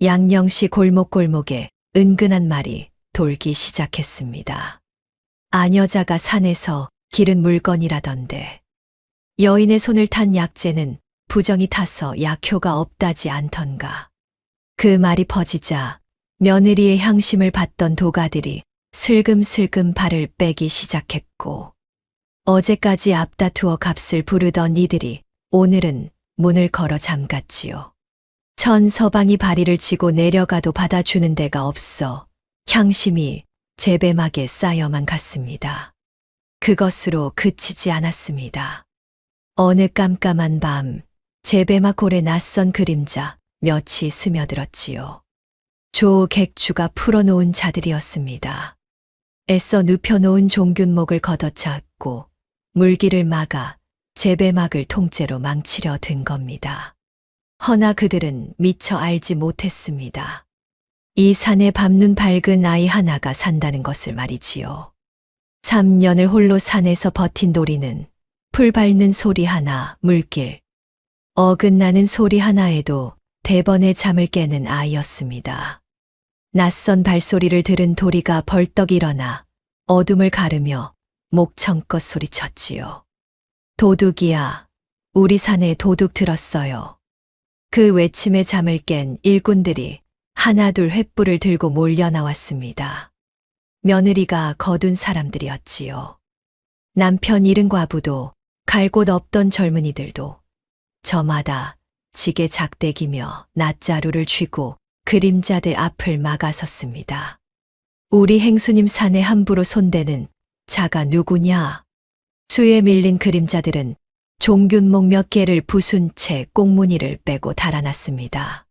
양령시 골목골목에 은근한 말이 돌기 시작했습니다. 아녀자가 산에서 기른 물건이라던데 여인의 손을 탄 약재는 부정이 타서 약효가 없다지 않던가. 그 말이 퍼지자 며느리의 향심을 받던 도가들이 슬금슬금 발을 빼기 시작했고 어제까지 앞다투어 값을 부르던 이들이 오늘은 문을 걸어 잠갔지요. 천서방이 바리를 치고 내려가도 받아주는 데가 없어 향심이 재배막에 쌓여만 갔습니다. 그것으로 그치지 않았습니다. 어느 깜깜한 밤 재배막 골에 낯선 그림자 몇이 스며들었지요. 조객주가 풀어놓은 자들이었습니다. 애써 눕혀놓은 종균목을 걷어찼고 물기를 막아 재배막을 통째로 망치려 든 겁니다. 허나 그들은 미처 알지 못했습니다. 이 산에 밤눈 밝은 아이 하나가 산다는 것을 말이지요. 3년을 홀로 산에서 버틴 도리는 풀 밟는 소리 하나, 물길, 어긋나는 소리 하나에도 대번에 잠을 깨는 아이였습니다. 낯선 발소리를 들은 도리가 벌떡 일어나 어둠을 가르며 목청껏 소리쳤지요. 도둑이야, 우리 산에 도둑 들었어요. 그 외침에 잠을 깬 일꾼들이 하나둘 횃불을 들고 몰려 나왔습니다. 며느리가 거둔 사람들이었지요. 남편 잃은 과부도 갈 곳 없던 젊은이들도 저마다 지게 작대기며 낫자루를 쥐고 그림자들 앞을 막아섰습니다. 우리 행수님 산에 함부로 손대는 자가 누구냐? 수에 밀린 그림자들은 종균목 몇 개를 부순 채 꽁무니를 빼고 달아났습니다.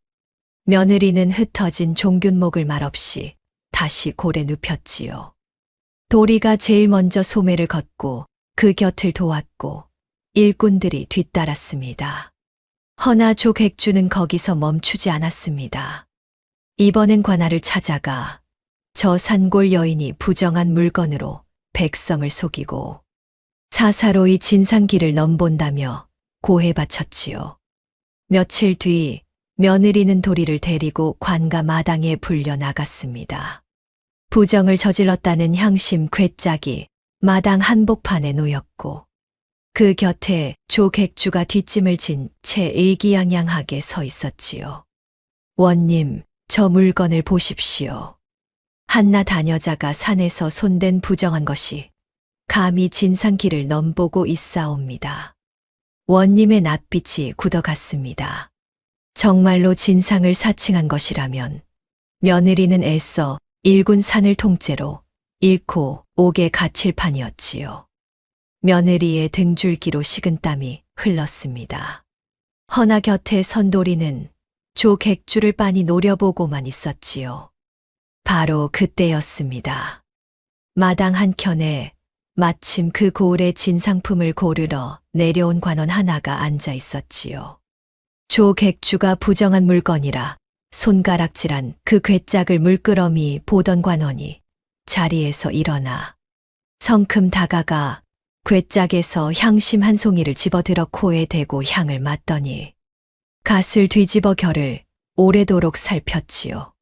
며느리는 흩어진 종균목을 말없이 다시 골에 눕혔지요. 도리가 제일 먼저 소매를 걷고 그 곁을 도왔고 일꾼들이 뒤따랐습니다. 허나 조객주는 거기서 멈추지 않았습니다. 이번엔 관아를 찾아가 저 산골 여인이 부정한 물건으로 백성을 속이고 사사로이 진상길을 넘본다며 고해 바쳤지요. 며칠 뒤 며느리는 도리를 데리고 관가 마당에 불려 나갔습니다. 부정을 저질렀다는 향심 괴짝이 마당 한복판에 놓였고 그 곁에 조객주가 뒷짐을 진 채 의기양양하게 서 있었지요. 원님, 저 물건을 보십시오. 한나 다녀자가 산에서 손댄 부정한 것이 감히 진상길을 넘보고 있사옵니다. 원님의 낯빛이 굳어갔습니다. 정말로 진상을 사칭한 것이라면 며느리는 애써 일군 산을 통째로 잃고 옥에 갇힐 판이었지요. 며느리의 등줄기로 식은땀이 흘렀습니다. 허나 곁에 선도리는 조객주를 빤히 노려보고만 있었지요. 바로 그때였습니다. 마당 한켠에 마침 그 고을의 진상품을 고르러 내려온 관원 하나가 앉아 있었지요. 조객주가 부정한 물건이라 손가락질한 그 괴짝을 물끄러미 보던 관원이 자리에서 일어나 성큼 다가가 괴짝에서 향심 한 송이를 집어들어 코에 대고 향을 맡더니 갓을 뒤집어 결을 오래도록 살폈지요.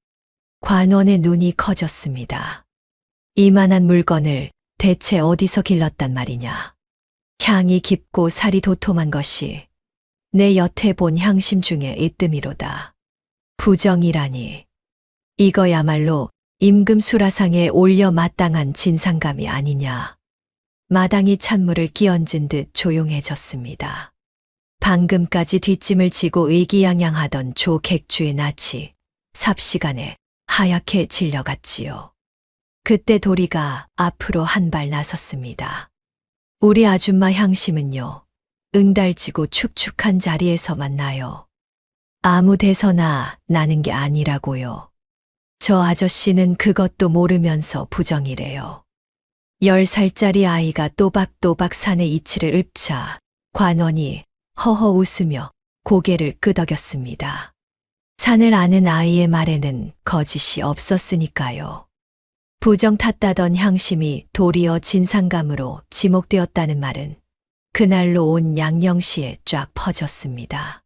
관원의 눈이 커졌습니다. 이만한 물건을 대체 어디서 길렀단 말이냐. 향이 깊고 살이 도톰한 것이 내 여태 본 향심 중에 으뜸이로다. 부정이라니. 이거야말로 임금 수라상에 올려 마땅한 진상감이 아니냐. 마당이 찬물을 끼얹은 듯 조용해졌습니다. 방금까지 뒷짐을 지고 의기양양하던 조객주의 낯이 삽시간에 하얗게 질려갔지요. 그때 도리가 앞으로 한 발 나섰습니다. 우리 아줌마 향심은요, 응달지고 축축한 자리에서만 나요. 아무 데서나 나는 게 아니라고요. 저 아저씨는 그것도 모르면서 부정이래요. 10살짜리 아이가 또박또박 산의 이치를 읊자 관원이 허허 웃으며 고개를 끄덕였습니다. 산을 아는 아이의 말에는 거짓이 없었으니까요. 부정 탔다던 향심이 도리어 진상감으로 지목되었다는 말은 그날로 온 양령시에 쫙 퍼졌습니다.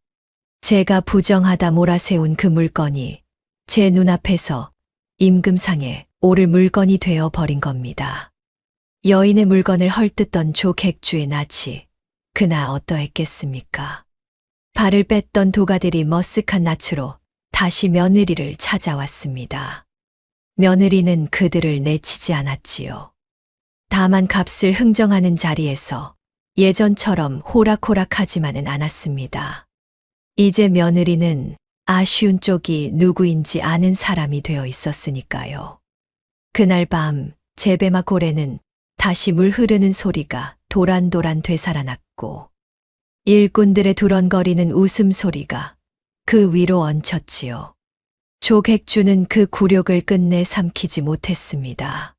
제가 부정하다 몰아세운 그 물건이 제 눈앞에서 임금상에 오를 물건이 되어 버린 겁니다. 여인의 물건을 헐뜯던 조객주의 낯이 그나 어떠했겠습니까? 발을 뺐던 도가들이 머쓱한 낯으로 다시 며느리를 찾아왔습니다. 며느리는 그들을 내치지 않았지요. 다만 값을 흥정하는 자리에서 예전처럼 호락호락하지만은 않았습니다. 이제 며느리는 아쉬운 쪽이 누구인지 아는 사람이 되어 있었으니까요. 그날 밤 제베마 고래는 다시 물 흐르는 소리가 도란도란 되살아났고 일꾼들의 두런거리는 웃음소리가 그 위로 얹혔지요. 조객주는 그 굴욕을 끝내 삼키지 못했습니다.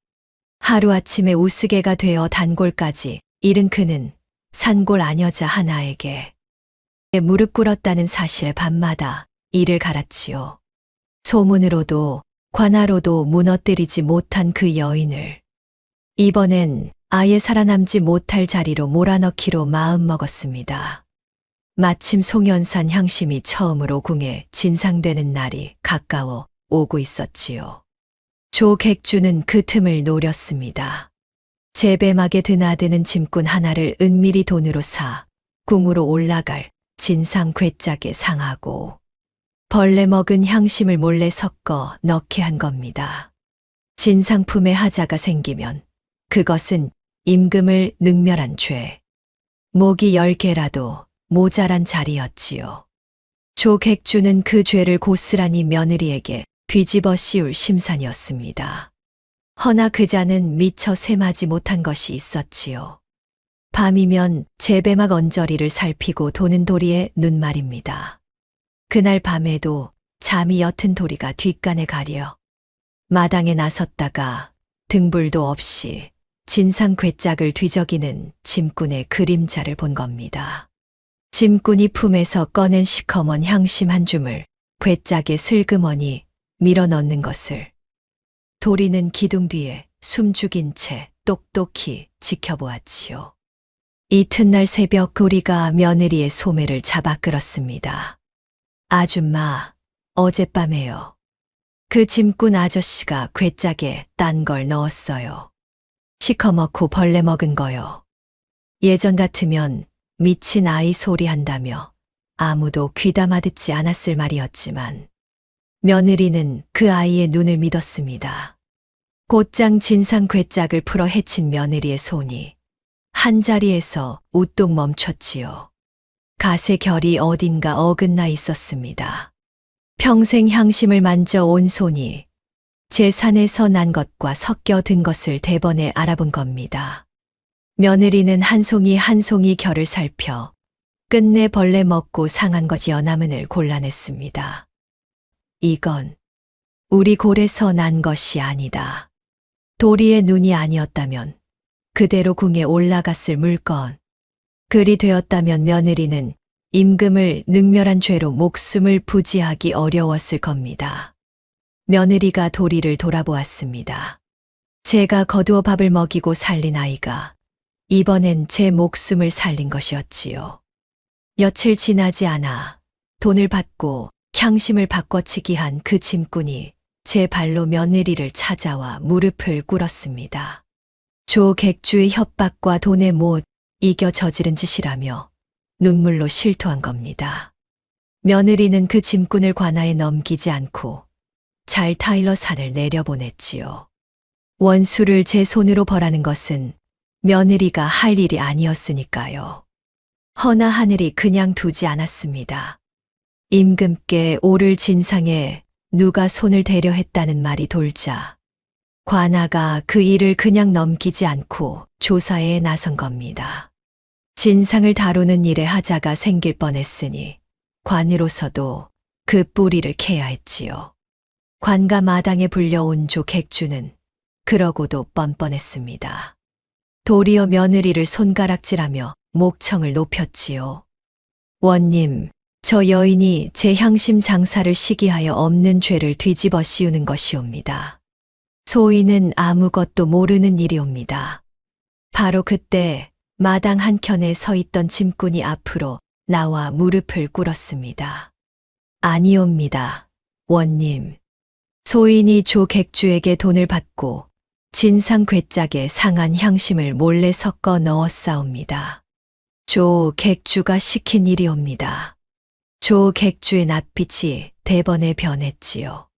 하루아침에 우스개가 되어 단골까지 잃은 그는 산골 아녀자 하나에게 무릎 꿇었다는 사실에 밤마다 이를 갈았지요. 소문으로도 관하로도 무너뜨리지 못한 그 여인을 이번엔 아예 살아남지 못할 자리로 몰아넣기로 마음먹었습니다. 마침 송연산 향심이 처음으로 궁에 진상되는 날이 가까워 오고 있었지요. 조객주는 그 틈을 노렸습니다. 제배막에 드나드는 짐꾼 하나를 은밀히 돈으로 사 궁으로 올라갈 진상 괴짝에 상하고 벌레 먹은 향심을 몰래 섞어 넣게 한 겁니다. 진상품에 하자가 생기면 그것은 임금을 능멸한 죄. 목이 10개라도 모자란 자리였지요. 조객주는 그 죄를 고스란히 며느리에게 뒤집어 씌울 심산이었습니다. 허나 그자는 미처 셈하지 못한 것이 있었지요. 밤이면 제배막 언저리를 살피고 도는 도리의 눈말입니다. 그날 밤에도 잠이 옅은 도리가 뒷간에 가려 마당에 나섰다가 등불도 없이 진상 괴짝을 뒤적이는 짐꾼의 그림자를 본 겁니다. 짐꾼이 품에서 꺼낸 시커먼 향심 한 줌을 괴짝에 슬그머니 밀어 넣는 것을 도리는 기둥 뒤에 숨죽인 채 똑똑히 지켜보았지요. 이튿날 새벽 도리가 며느리의 소매를 잡아 끌었습니다. 아줌마, 어젯밤에요. 그 짐꾼 아저씨가 괴짝에 딴 걸 넣었어요. 시커멓고 벌레 먹은 거요. 예전 같으면 미친 아이 소리 한다며 아무도 귀담아 듣지 않았을 말이었지만 며느리는 그 아이의 눈을 믿었습니다. 곧장 진상 괴짝을 풀어 해친 며느리의 손이 한자리에서 우뚝 멈췄지요. 가세 결이 어딘가 어긋나 있었습니다. 평생 향심을 만져 온 손이 제 산에서 난 것과 섞여 든 것을 대번에 알아본 겁니다. 며느리는 한 송이 한 송이 결을 살펴 끝내 벌레 먹고 상한 것이여 남은을 골라냈습니다. 이건 우리 골에서 난 것이 아니다. 도리의 눈이 아니었다면 그대로 궁에 올라갔을 물건. 그리 되었다면 며느리는 임금을 능멸한 죄로 목숨을 부지하기 어려웠을 겁니다. 며느리가 도리를 돌아보았습니다. 제가 거두어 밥을 먹이고 살린 아이가 이번엔 제 목숨을 살린 것이었지요. 며칠 지나지 않아 돈을 받고 향심을 바꿔치기 한 그 짐꾼이 제 발로 며느리를 찾아와 무릎을 꿇었습니다. 조객주의 협박과 돈에 못 이겨 저지른 짓이라며 눈물로 실토한 겁니다. 며느리는 그 짐꾼을 관아에 넘기지 않고 잘 타일러 산을 내려보냈지요. 원수를 제 손으로 벌하는 것은 며느리가 할 일이 아니었으니까요. 허나 하늘이 그냥 두지 않았습니다. 임금께 오를 진상에 누가 손을 대려 했다는 말이 돌자 관아가 그 일을 그냥 넘기지 않고 조사에 나선 겁니다. 진상을 다루는 일에 하자가 생길 뻔했으니 관으로서도 그 뿌리를 캐야 했지요. 관가 마당에 불려온 조객주는 그러고도 뻔뻔했습니다. 도리어 며느리를 손가락질하며 목청을 높였지요. 원님, 저 여인이 제 향심 장사를 시기하여 없는 죄를 뒤집어 씌우는 것이옵니다. 소인은 아무것도 모르는 일이옵니다. 바로 그때 마당 한켠에 서 있던 짐꾼이 앞으로 나와 무릎을 꿇었습니다. 아니옵니다, 원님. 소인이 조객주에게 돈을 받고 진상 괴짝에 상한 향심을 몰래 섞어 넣었사옵니다. 조객주가 시킨 일이옵니다. 조객주의 낯빛이 대번에 변했지요.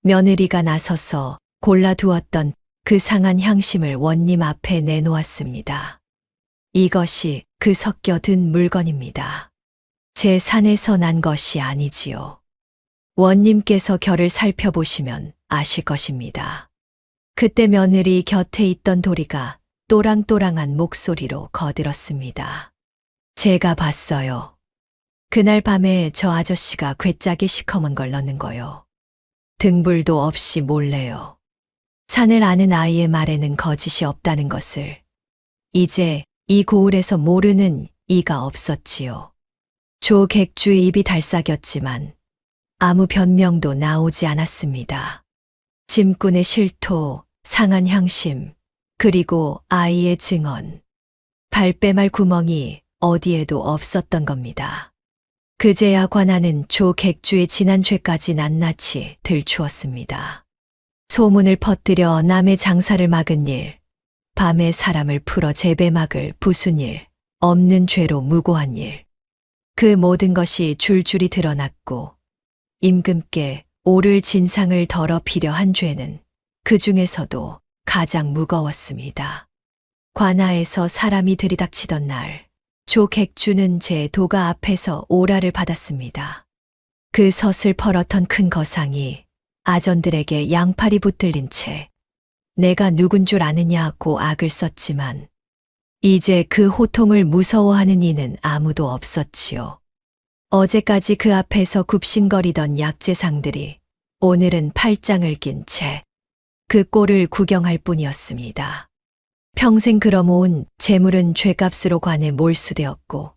며느리가 나서서 골라두었던 그 상한 향심을 원님 앞에 내놓았습니다. 이것이 그 섞여 든 물건입니다. 제 산에서 난 것이 아니지요. 원님께서 결을 살펴보시면 아실 것입니다. 그때 며느리 곁에 있던 도리가 또랑또랑한 목소리로 거들었습니다. 제가 봤어요. 그날 밤에 저 아저씨가 괴짝에 시커먼 걸 넣는 거요. 등불도 없이 몰래요. 산을 아는 아이의 말에는 거짓이 없다는 것을 이제 이 고을에서 모르는 이가 없었지요. 조객주의 입이 달싹였지만 아무 변명도 나오지 않았습니다. 짐꾼의 실토, 상한 향심, 그리고 아이의 증언, 발뺌할 구멍이 어디에도 없었던 겁니다. 그제야 관아는 조 객주의 지난 죄까지 낱낱이 들추었습니다. 소문을 퍼뜨려 남의 장사를 막은 일, 밤에 사람을 풀어 재배막을 부순 일, 없는 죄로 무고한 일. 그 모든 것이 줄줄이 드러났고 임금께 오를 진상을 더럽히려 한 죄는 그 중에서도 가장 무거웠습니다. 관아에서 사람이 들이닥치던 날, 조 객주는 제 도가 앞에서 오라를 받았습니다. 그 섯을 펄었던 큰 거상이 아전들에게 양팔이 붙들린 채 내가 누군 줄 아느냐고 악을 썼지만 이제 그 호통을 무서워하는 이는 아무도 없었지요. 어제까지 그 앞에서 굽신거리던 약재상들이 오늘은 팔짱을 낀 채 그 꼴을 구경할 뿐이었습니다. 평생 걸어모은 재물은 죄값으로 관에 몰수되었고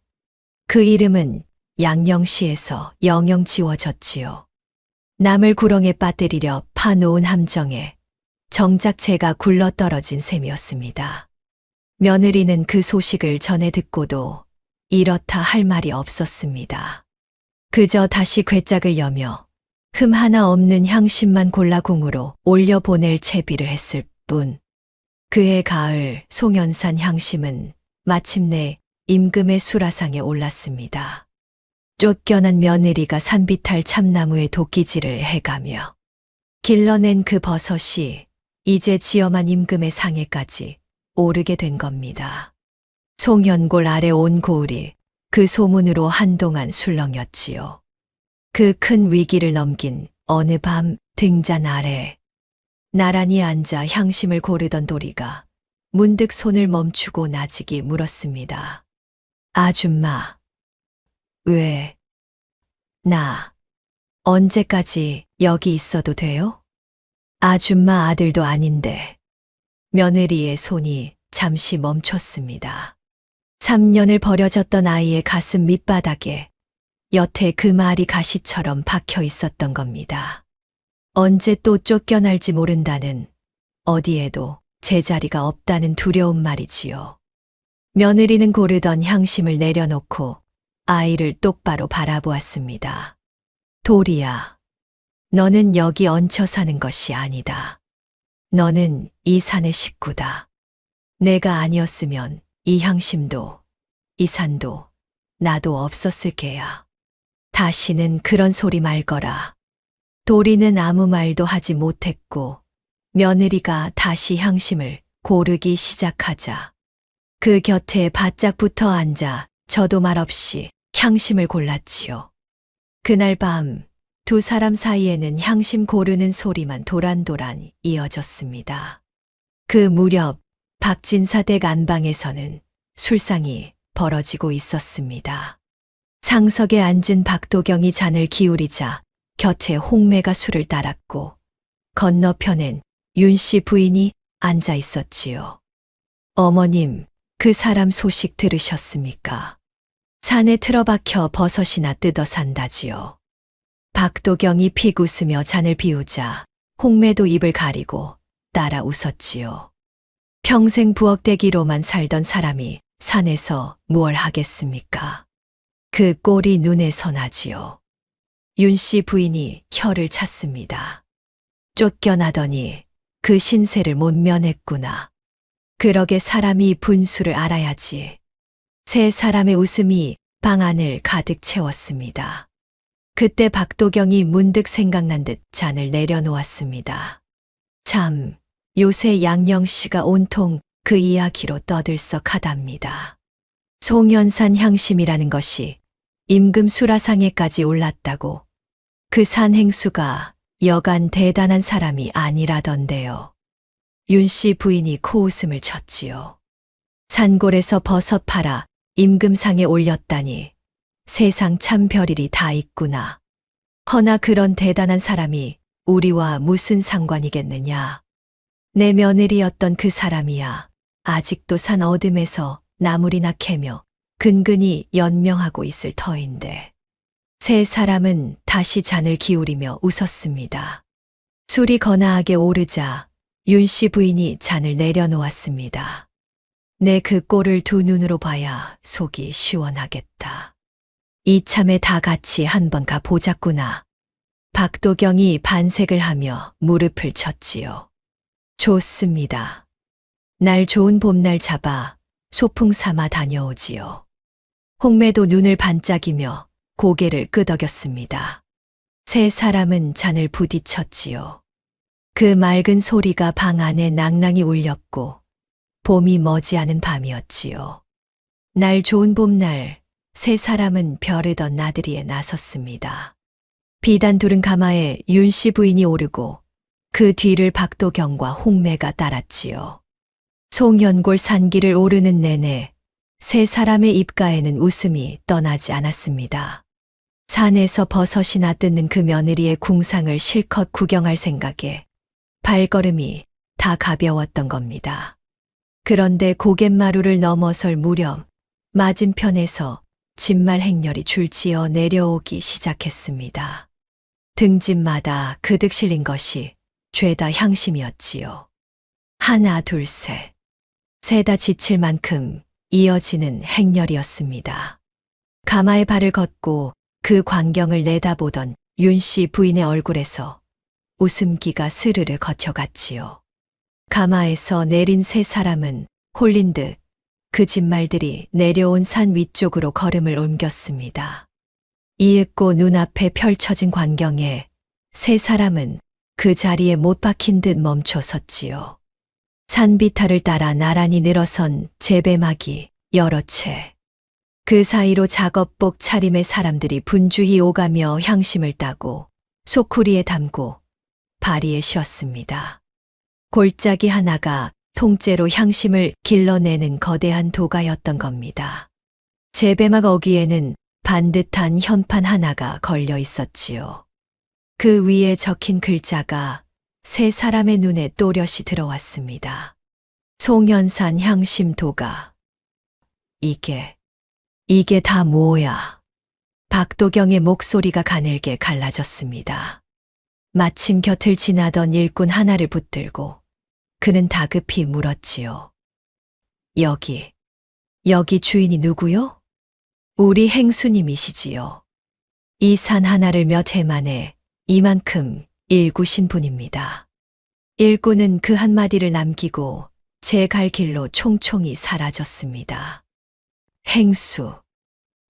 그 이름은 양령시에서 영영 지워졌지요. 남을 구렁에 빠뜨리려 파놓은 함정에 정작 제가 굴러떨어진 셈이었습니다. 며느리는 그 소식을 전해 듣고도 이렇다 할 말이 없었습니다. 그저 다시 괴짝을 여며 흠 하나 없는 향신만 골라 궁으로 올려보낼 채비를 했을 뿐. 그해 가을 송연산 향심은 마침내 임금의 수라상에 올랐습니다. 쫓겨난 며느리가 산비탈 참나무에 도끼질을 해가며 길러낸 그 버섯이 이제 지엄한 임금의 상에까지 오르게 된 겁니다. 송연골 아래 온 고을이 그 소문으로 한동안 술렁였지요. 그 큰 위기를 넘긴 어느 밤 등잔 아래 나란히 앉아 향심을 고르던 도리가 문득 손을 멈추고 나직이 물었습니다. 아줌마, 왜, 나, 언제까지 여기 있어도 돼요? 아줌마 아들도 아닌데. 며느리의 손이 잠시 멈췄습니다. 3년을 버려졌던 아이의 가슴 밑바닥에 여태 그 말이 가시처럼 박혀 있었던 겁니다. 언제 또 쫓겨날지 모른다는, 어디에도 제자리가 없다는 두려운 말이지요. 며느리는 고르던 향심을 내려놓고 아이를 똑바로 바라보았습니다. 도리야, 너는 여기 얹혀 사는 것이 아니다. 너는 이 산의 식구다. 내가 아니었으면 이 향심도, 이 산도, 나도 없었을 게야. 다시는 그런 소리 말거라. 도리는 아무 말도 하지 못했고 며느리가 다시 향심을 고르기 시작하자 그 곁에 바짝 붙어 앉아 저도 말없이 향심을 골랐지요. 그날 밤 두 사람 사이에는 향심 고르는 소리만 도란도란 이어졌습니다. 그 무렵 박진사댁 안방에서는 술상이 벌어지고 있었습니다. 상석에 앉은 박도경이 잔을 기울이자 곁에 홍매가 술을 따랐고 건너편엔 윤씨 부인이 앉아 있었지요. 어머님, 그 사람 소식 들으셨습니까? 산에 틀어박혀 버섯이나 뜯어 산다지요. 박도경이 픽 웃으며 잔을 비우자 홍매도 입을 가리고 따라 웃었지요. 평생 부엌대기로만 살던 사람이 산에서 무얼 하겠습니까? 그 꼴이 눈에 선하지요. 윤씨 부인이 혀를 찼습니다. 쫓겨나더니 그 신세를 못 면했구나. 그러게 사람이 분수를 알아야지. 세 사람의 웃음이 방 안을 가득 채웠습니다. 그때 박도경이 문득 생각난 듯 잔을 내려놓았습니다. 참, 요새 양령씨가 온통 그 이야기로 떠들썩하답니다. 송연산 향심이라는 것이 임금 수라상에까지 올랐다고. 그 산행수가 여간 대단한 사람이 아니라던데요. 윤씨 부인이 코웃음을 쳤지요. 산골에서 버섯 팔아 임금상에 올렸다니 세상 참 별일이 다 있구나. 허나 그런 대단한 사람이 우리와 무슨 상관이겠느냐. 내 며느리였던 그 사람이야 아직도 산 어둠에서 나물이나 캐며 근근히 연명하고 있을 터인데. 세 사람은 다시 잔을 기울이며 웃었습니다. 술이 거나하게 오르자 윤씨 부인이 잔을 내려놓았습니다. 내 그 꼴을 두 눈으로 봐야 속이 시원하겠다. 이참에 다 같이 한번 가 보자꾸나. 박도경이 반색을 하며 무릎을 쳤지요. 좋습니다. 날 좋은 봄날 잡아 소풍 삼아 다녀오지요. 홍매도 눈을 반짝이며 고개를 끄덕였습니다. 세 사람은 잔을 부딪혔지요. 그 맑은 소리가 방 안에 낭낭이 울렸고 봄이 머지않은 밤이었지요. 날 좋은 봄날 세 사람은 벼르던 나들이에 나섰습니다. 비단 두른 가마에 윤씨 부인이 오르고 그 뒤를 박도경과 홍매가 따랐지요. 송연골 산길을 오르는 내내 세 사람의 입가에는 웃음이 떠나지 않았습니다. 산에서 버섯이나 뜯는 그 며느리의 궁상을 실컷 구경할 생각에 발걸음이 다 가벼웠던 겁니다. 그런데 고갯마루를 넘어설 무렵 맞은편에서 진말 행렬이 줄지어 내려오기 시작했습니다. 등짐마다 그득 실린 것이 죄다 향심이었지요. 하나 둘 셋. 세다 지칠 만큼 이어지는 행렬이었습니다. 가마에 발을 걷고 그 광경을 내다보던 윤씨 부인의 얼굴에서 웃음기가 스르르 거쳐갔지요. 가마에서 내린 세 사람은 홀린 듯 그 진말들이 내려온 산 위쪽으로 걸음을 옮겼습니다. 이윽고 눈앞에 펼쳐진 광경에 세 사람은 그 자리에 못 박힌 듯 멈춰 섰지요. 산비탈을 따라 나란히 늘어선 제배막이 여러 채. 그 사이로 작업복 차림의 사람들이 분주히 오가며 향심을 따고 소쿠리에 담고 바리에 씌웠습니다. 골짜기 하나가 통째로 향심을 길러내는 거대한 도가였던 겁니다. 제배막 어귀에는 반듯한 현판 하나가 걸려 있었지요. 그 위에 적힌 글자가 세 사람의 눈에 또렷이 들어왔습니다. 송현산 향심도가. 이게 다 뭐야? 박도경의 목소리가 가늘게 갈라졌습니다. 마침 곁을 지나던 일꾼 하나를 붙들고 그는 다급히 물었지요. 여기 주인이 누구요? 우리 행수님이시지요. 이 산 하나를 몇 해 만에 이만큼 일구신 분입니다. 일꾼은 그 한마디를 남기고 제 갈 길로 총총히 사라졌습니다. 행수.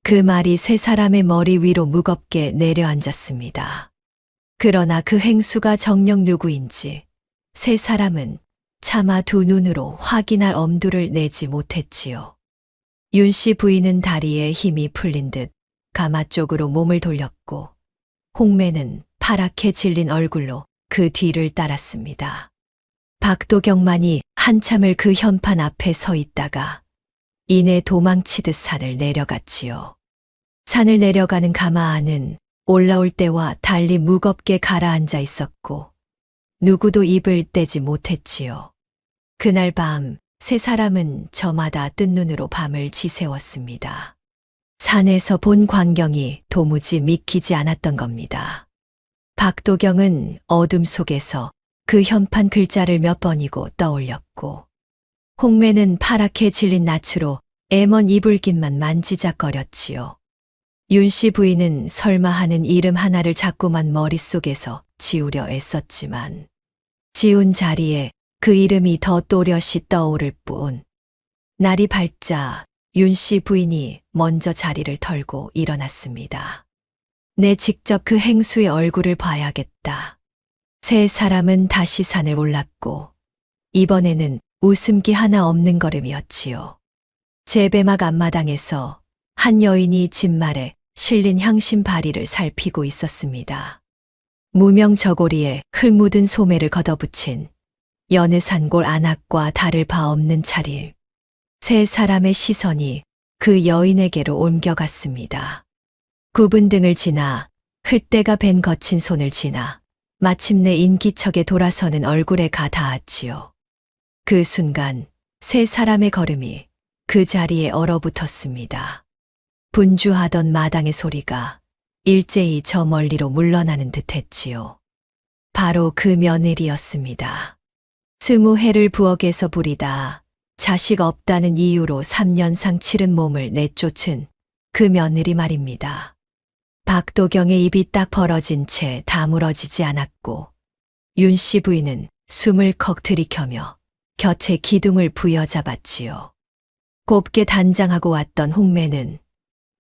그 말이 세 사람의 머리 위로 무겁게 내려앉았습니다. 그러나 그 행수가 정녕 누구인지 세 사람은 차마 두 눈으로 확인할 엄두를 내지 못했지요. 윤씨 부인은 다리에 힘이 풀린 듯 가마 쪽으로 몸을 돌렸고 홍매는 파랗게 질린 얼굴로 그 뒤를 따랐습니다. 박도경만이 한참을 그 현판 앞에 서 있다가 이내 도망치듯 산을 내려갔지요. 산을 내려가는 가마 안은 올라올 때와 달리 무겁게 가라앉아 있었고 누구도 입을 떼지 못했지요. 그날 밤 세 사람은 저마다 뜬 눈으로 밤을 지새웠습니다. 산에서 본 광경이 도무지 믿기지 않았던 겁니다. 박도경은 어둠 속에서 그 현판 글자를 몇 번이고 떠올렸고 홍매는 파랗게 질린 낯으로 애먼 이불깃만 만지작거렸지요. 윤씨 부인은 설마 하는 이름 하나를 자꾸만 머릿속에서 지우려 애썼지만 지운 자리에 그 이름이 더 또렷이 떠오를 뿐. 날이 밝자 윤씨 부인이 먼저 자리를 털고 일어났습니다. 내 직접 그 행수의 얼굴을 봐야겠다. 세 사람은 다시 산을 올랐고 이번에는 웃음기 하나 없는 걸음이었지요. 제배막 앞마당에서 한 여인이 진말에 실린 향심 바리를 살피고 있었습니다. 무명 저고리에 흙 묻은 소매를 걷어붙인 여느 산골 안악과 다를 바 없는 차림. 세 사람의 시선이 그 여인에게로 옮겨갔습니다. 굽은 등을 지나 흘대가 벤 거친 손을 지나 마침내 인기척에 돌아서는 얼굴에 가 닿았지요. 그 순간 세 사람의 걸음이 그 자리에 얼어붙었습니다. 분주하던 마당의 소리가 일제히 저 멀리로 물러나는 듯했지요. 바로 그 며느리였습니다. 20해를 부엌에서 부리다 자식 없다는 이유로 3년상 치른 몸을 내쫓은 그 며느리 말입니다. 박도경의 입이 딱 벌어진 채 다물어지지 않았고 윤 씨 부인은 숨을 컥 들이켜며 곁에 기둥을 부여잡았지요. 곱게 단장하고 왔던 홍매는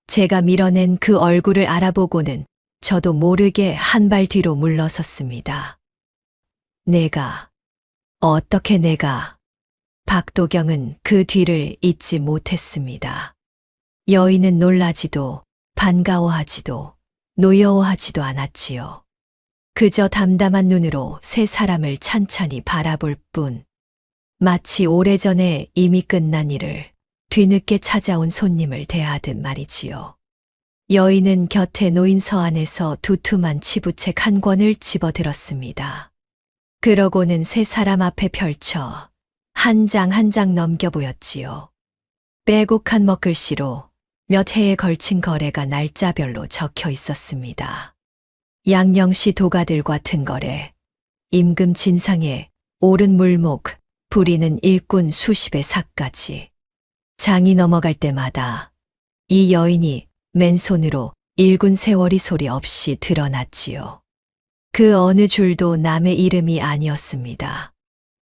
제가 밀어낸 그 얼굴을 알아보고는 저도 모르게 한 발 뒤로 물러섰습니다. 어떻게 내가. 박도경은 그 뒤를 잇지 못했습니다. 여인은 놀라지도 반가워하지도 노여워하지도 않았지요. 그저 담담한 눈으로 세 사람을 찬찬히 바라볼 뿐, 마치 오래전에 이미 끝난 일을 뒤늦게 찾아온 손님을 대하듯 말이지요. 여인은 곁에 놓인 서안에서 두툼한 치부책 한 권을 집어들었습니다. 그러고는 세 사람 앞에 펼쳐 한 장 한 장 넘겨 보였지요. 빼곡한 먹글씨로 몇 해에 걸친 거래가 날짜별로 적혀 있었습니다. 양령시 도가들과 튼거래, 임금 진상에 오른 물목, 부리는 일꾼 수십의 삭까지. 장이 넘어갈 때마다 이 여인이 맨손으로 일군 세월이 소리 없이 드러났지요. 그 어느 줄도 남의 이름이 아니었습니다.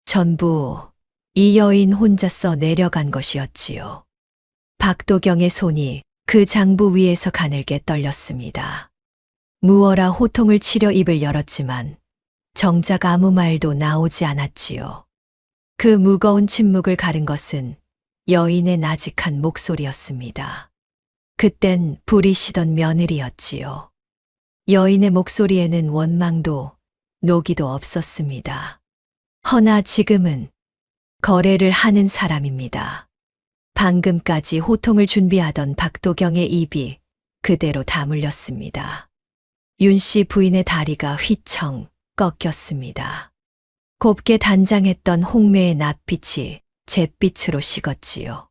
전부 이 여인 혼자서 내려간 것이었지요. 박도경의 손이 그 장부 위에서 가늘게 떨렸습니다. 무어라 호통을 치려 입을 열었지만 정작 아무 말도 나오지 않았지요. 그 무거운 침묵을 가른 것은 여인의 나직한 목소리였습니다. 그땐 부리시던 며느리였지요. 여인의 목소리에는 원망도 노기도 없었습니다. 허나 지금은 거래를 하는 사람입니다. 방금까지 호통을 준비하던 박도경의 입이 그대로 다물렸습니다. 윤 씨 부인의 다리가 휘청 꺾였습니다. 곱게 단장했던 홍매의 낯빛이 잿빛으로 식었지요.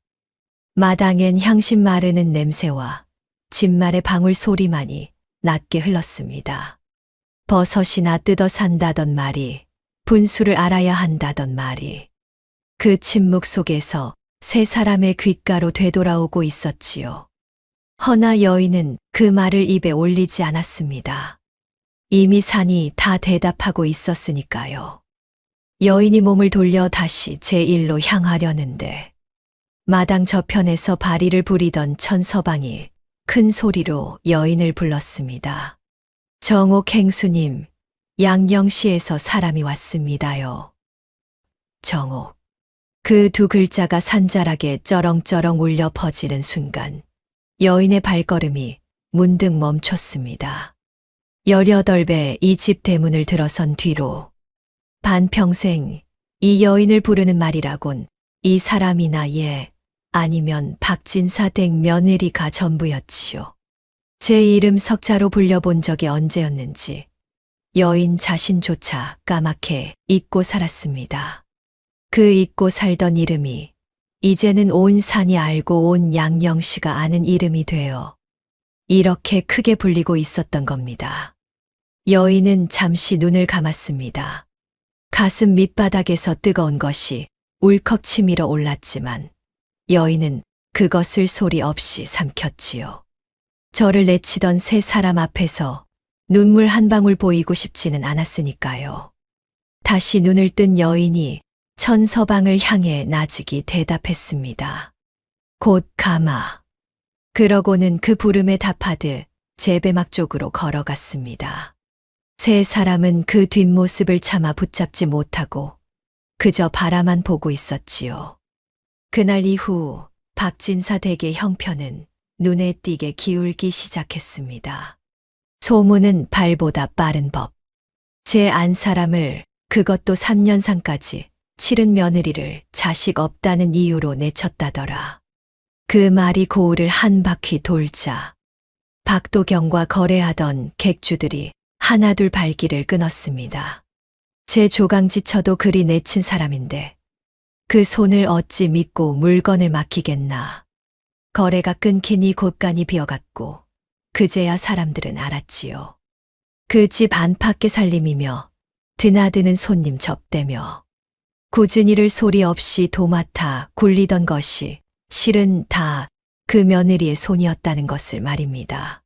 마당엔 향신 마르는 냄새와 진말의 방울 소리만이 낮게 흘렀습니다. 버섯이나 뜯어 산다던 말이, 분수를 알아야 한다던 말이, 그 침묵 속에서 세 사람의 귓가로 되돌아오고 있었지요. 허나 여인은 그 말을 입에 올리지 않았습니다. 이미 산이 다 대답하고 있었으니까요. 여인이 몸을 돌려 다시 제1로 향하려는데 마당 저편에서 발이를 부리던 천서방이 큰 소리로 여인을 불렀습니다. 정옥 행수님, 양령시에서 사람이 왔습니다요. 정옥. 그 두 글자가 산자락에 쩌렁쩌렁 울려 퍼지는 순간 여인의 발걸음이 문득 멈췄습니다. 18배 이 집 대문을 들어선 뒤로 반평생 이 여인을 부르는 말이라곤 이 사람이나 아니면 박진사 댁 며느리가 전부였지요. 제 이름 석자로 불려본 적이 언제였는지 여인 자신조차 까맣게 잊고 살았습니다. 그 잊고 살던 이름이 이제는 온 산이 알고 온 양령시가 아는 이름이 되어 이렇게 크게 불리고 있었던 겁니다. 여인은 잠시 눈을 감았습니다. 가슴 밑바닥에서 뜨거운 것이 울컥 치밀어 올랐지만 여인은 그것을 소리 없이 삼켰지요. 저를 내치던 세 사람 앞에서 눈물 한 방울 보이고 싶지는 않았으니까요. 다시 눈을 뜬 여인이 천서방을 향해 나직이 대답했습니다. 곧 가마. 그러고는 그 부름에 답하듯 제배막 쪽으로 걸어갔습니다. 세 사람은 그 뒷모습을 차마 붙잡지 못하고 그저 바라만 보고 있었지요. 그날 이후 박진사 댁의 형편은 눈에 띄게 기울기 시작했습니다. 소문은 발보다 빠른 법. 제 안 사람을, 그것도 3년상까지 치른 며느리를 자식 없다는 이유로 내쳤다더라. 그 말이 고을을 한 바퀴 돌자 박도경과 거래하던 객주들이 하나둘 발길을 끊었습니다. 제 조강지처도 그리 내친 사람인데 그 손을 어찌 믿고 물건을 맡기겠나. 거래가 끊기니 곳간이 비어갔고 그제야 사람들은 알았지요. 그 집 안팎의 살림이며 드나드는 손님 접대며 굳은 일을 소리 없이 도맡아 굴리던 것이 실은 다 그 며느리의 손이었다는 것을 말입니다.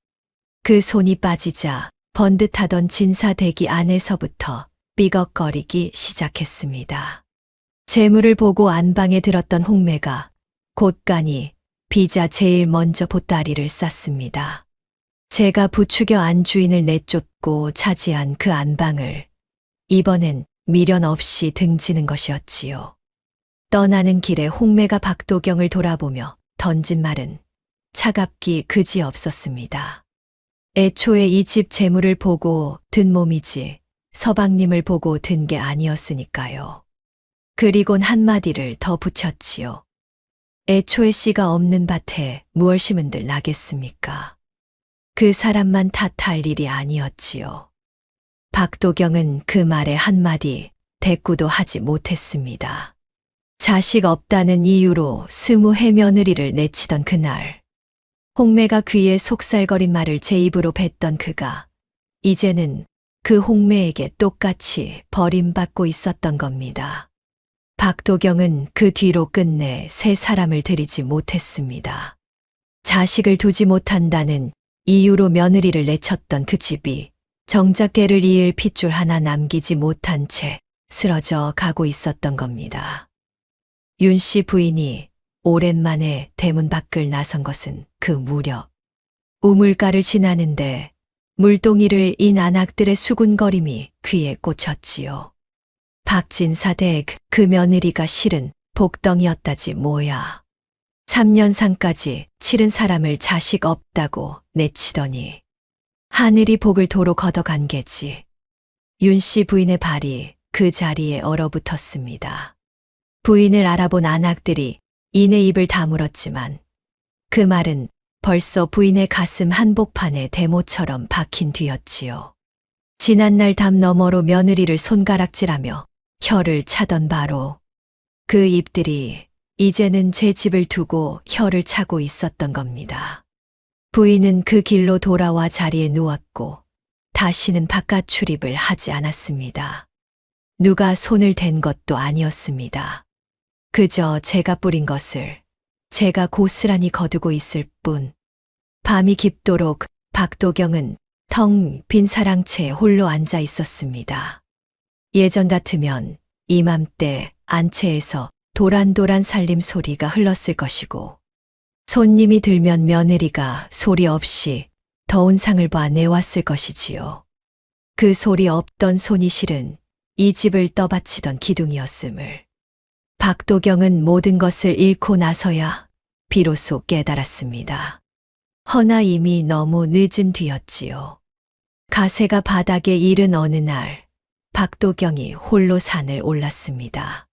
그 손이 빠지자 번듯하던 진사대기 안에서부터 삐걱거리기 시작했습니다. 재물을 보고 안방에 들었던 홍매가 곧가니 비자 제일 먼저 보따리를 쌌습니다. 제가 부추겨 안주인을 내쫓고 차지한 그 안방을 이번엔 미련 없이 등지는 것이었지요. 떠나는 길에 홍매가 박도경을 돌아보며 던진 말은 차갑기 그지없었습니다. 애초에 이 집 재물을 보고 든 몸이지 서방님을 보고 든 게 아니었으니까요. 그리곤 한마디를 더 붙였지요. 애초에 씨가 없는 밭에 무얼 심은들 나겠습니까? 그 사람만 탓할 일이 아니었지요. 박도경은 그 말에 한마디 대꾸도 하지 못했습니다. 자식 없다는 이유로 스무해 며느리를 내치던 그날, 홍매가 귀에 속살거린 말을 제 입으로 뱉던 그가 이제는 그 홍매에게 똑같이 버림받고 있었던 겁니다. 박도경은 그 뒤로 끝내 새 사람을 들이지 못했습니다. 자식을 두지 못한다는 이유로 며느리를 내쳤던 그 집이 정작 때를 이을 핏줄 하나 남기지 못한 채 쓰러져 가고 있었던 겁니다. 윤 씨 부인이 오랜만에 대문 밖을 나선 것은 그 무렵 우물가를 지나는데 물동이를 인 안악들의 수군거림이 귀에 꽂혔지요. 박진사댁 그 며느리가 실은 복덩이였다지 뭐야. 3년상까지 치른 사람을 자식 없다고 내치더니 하늘이 복을 도로 걷어간 게지. 윤 씨 부인의 발이 그 자리에 얼어붙었습니다. 부인을 알아본 안악들이 이내 입을 다물었지만 그 말은 벌써 부인의 가슴 한복판에 대모처럼 박힌 뒤였지요. 지난날 담 너머로 며느리를 손가락질하며 혀를 차던 바로 그 입들이 이제는 제 집을 두고 혀를 차고 있었던 겁니다. 부인은 그 길로 돌아와 자리에 누웠고 다시는 바깥 출입을 하지 않았습니다. 누가 손을 댄 것도 아니었습니다. 그저 제가 뿌린 것을 제가 고스란히 거두고 있을 뿐. 밤이 깊도록 박도경은 텅 빈 사랑채에 홀로 앉아 있었습니다. 예전 같으면 이맘때 안채에서 도란도란 살림 소리가 흘렀을 것이고 손님이 들면 며느리가 소리 없이 더운 상을 봐 내왔을 것이지요. 그 소리 없던 손이 실은 이 집을 떠받치던 기둥이었음을 박도경은 모든 것을 잃고 나서야 비로소 깨달았습니다. 허나 이미 너무 늦은 뒤였지요. 가세가 바닥에 이른 어느 날 박도경이 홀로 산을 올랐습니다.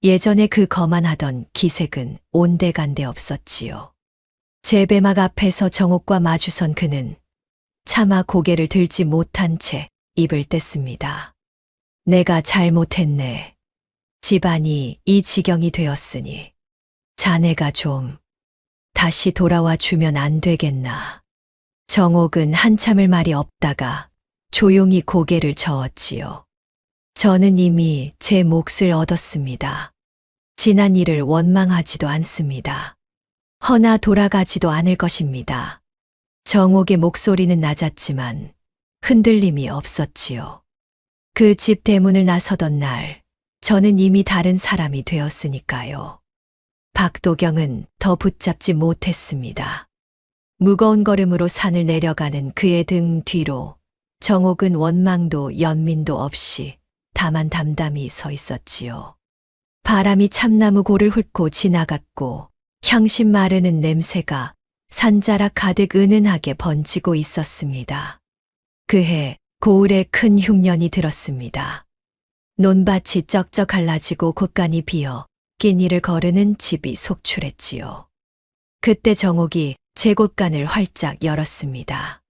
예전에 그 거만하던 기색은 온데간데 없었지요. 제배막 앞에서 정옥과 마주선 그는 차마 고개를 들지 못한 채 입을 뗐습니다. 내가 잘못했네. 집안이 이 지경이 되었으니 자네가 좀 다시 돌아와 주면 안 되겠나. 정옥은 한참을 말이 없다가 조용히 고개를 저었지요. 저는 이미 제 몫을 얻었습니다. 지난 일을 원망하지도 않습니다. 허나 돌아가지도 않을 것입니다. 정옥의 목소리는 낮았지만 흔들림이 없었지요. 그 집 대문을 나서던 날 저는 이미 다른 사람이 되었으니까요. 박도경은 더 붙잡지 못했습니다. 무거운 걸음으로 산을 내려가는 그의 등 뒤로 정옥은 원망도 연민도 없이 다만 담담히 서 있었지요. 바람이 참나무 골을 훑고 지나갔고 향신 마르는 냄새가 산자락 가득 은은하게 번지고 있었습니다. 그해 고을에 큰 흉년이 들었습니다. 논밭이 쩍쩍 갈라지고 곳간이 비어 끼니를 거르는 집이 속출했지요. 그때 정옥이 제 곳간을 활짝 열었습니다.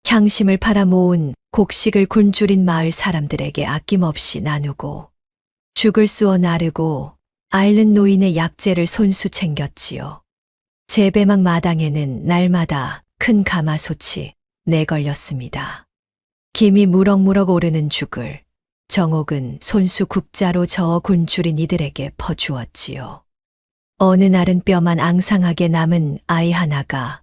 향심을 팔아 모은 곡식을 굶주린 마을 사람들에게 아낌없이 나누고 죽을 쑤어 나르고 앓는 노인의 약재를 손수 챙겼지요. 재배막 마당에는 날마다 큰 가마솥이 내걸렸습니다. 김이 무럭무럭 오르는 죽을 정옥은 손수 국자로 저어 굶주린 이들에게 퍼주었지요. 어느 날은 뼈만 앙상하게 남은 아이 하나가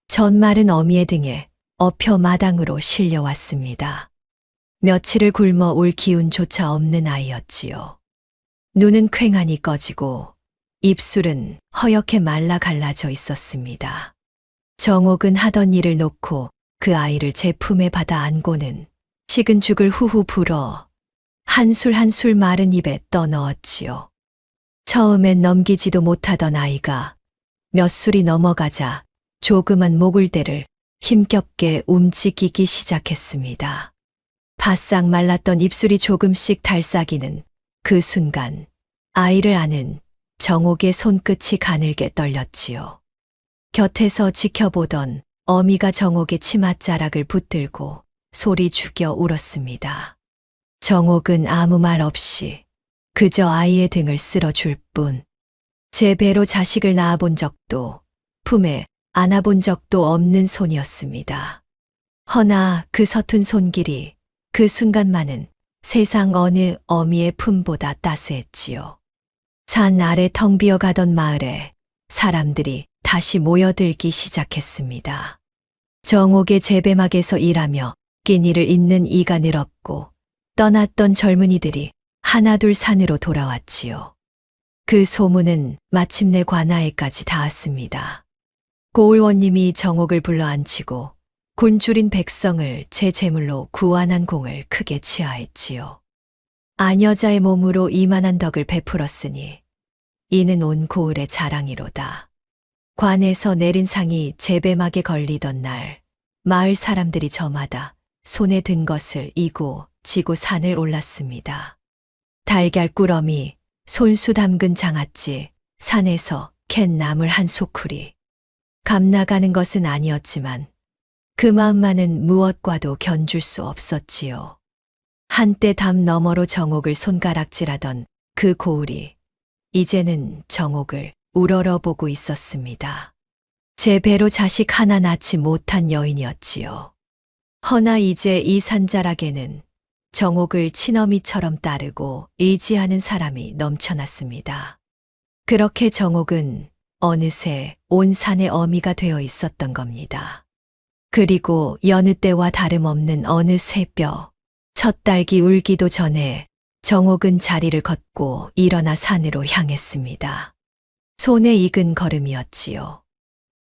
전마른 어미의 등에 엎여 마당으로 실려왔습니다. 며칠을 굶어 올 기운조차 없는 아이였지요. 눈은 퀭하니 꺼지고 입술은 허옇게 말라 갈라져 있었습니다. 정옥은 하던 일을 놓고 그 아이를 제 품에 받아 안고는 식은 죽을 후후 불어 한술 한술 마른 입에 떠넣었지요. 처음엔 넘기지도 못하던 아이가 몇 술이 넘어가자 조그만 모굴대를 힘겹게 움직이기 시작했습니다. 바싹 말랐던 입술이 조금씩 달싹이는 그 순간 아이를 안은 정옥의 손끝이 가늘게 떨렸지요. 곁에서 지켜보던 어미가 정옥의 치맛자락을 붙들고 소리 죽여 울었습니다. 정옥은 아무 말 없이 그저 아이의 등을 쓸어줄 뿐, 제 배로 자식을 낳아본 적도 품에 안아본 적도 없는 손이었습니다. 허나 그 서툰 손길이 그 순간만은 세상 어느 어미의 품보다 따스했지요. 산 아래 텅 비어가던 마을에 사람들이 다시 모여들기 시작했습니다. 정옥의 재배막에서 일하며 끼니를 잇는 이가 늘었고 떠났던 젊은이들이 하나둘 산으로 돌아왔지요. 그 소문은 마침내 관아에까지 닿았습니다. 고을원님이 정옥을 불러앉히고 곤줄인 백성을 제 제물로 구원한 공을 크게 치하했지요. 아녀자의 몸으로 이만한 덕을 베풀었으니 이는 온 고을의 자랑이로다. 관에서 내린 상이 제배막에 걸리던 날 마을 사람들이 저마다 손에 든 것을 이고 지고 산을 올랐습니다. 달걀 꾸러미, 손수 담근 장아찌, 산에서 캔 나물 한 소쿠리. 값 나가는 것은 아니었지만 그 마음만은 무엇과도 견줄 수 없었지요. 한때 담 너머로 정옥을 손가락질하던 그 고을이 이제는 정옥을 우러러보고 있었습니다. 제 배로 자식 하나 낳지 못한 여인이었지요. 허나 이제 이 산자락에는 정옥을 친어미처럼 따르고 의지하는 사람이 넘쳐났습니다. 그렇게 정옥은 어느새 온 산의 어미가 되어 있었던 겁니다. 그리고 여느 때와 다름없는 어느 새벽, 첫 딸기 울기도 전에 정옥은 자리를 걷고 일어나 산으로 향했습니다. 손에 익은 걸음이었지요.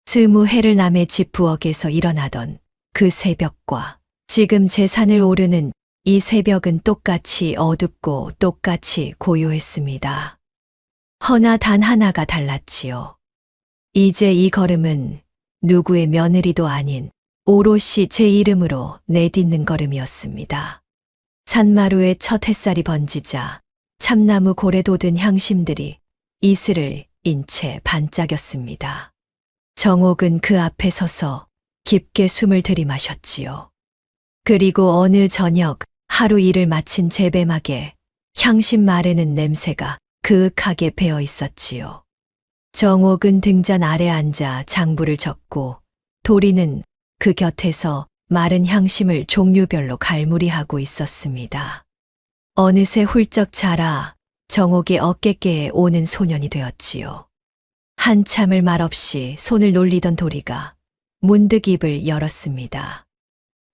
스무 해를 남의 집 부엌에서 일어나던 그 새벽과 지금 제 산을 오르는 이 새벽은 똑같이 어둡고 똑같이 고요했습니다. 허나 단 하나가 달랐지요. 이제 이 걸음은 누구의 며느리도 아닌 오롯이 제 이름으로 내딛는 걸음이었습니다. 산마루에 첫 햇살이 번지자 참나무 골에 돋은 향심들이 이슬을 인 채 반짝였습니다. 정옥은 그 앞에 서서 깊게 숨을 들이마셨지요. 그리고 어느 저녁 하루 일을 마친 재배막에 향심 마르는 냄새가 그윽하게 배어 있었지요. 정옥은 등잔 아래 앉아 장부를 적고 도리는 그 곁에서 마른 향심을 종류별로 갈무리하고 있었습니다. 어느새 훌쩍 자라 정옥의 어깨께에 오는 소년이 되었지요. 한참을 말없이 손을 놀리던 도리가 문득 입을 열었습니다.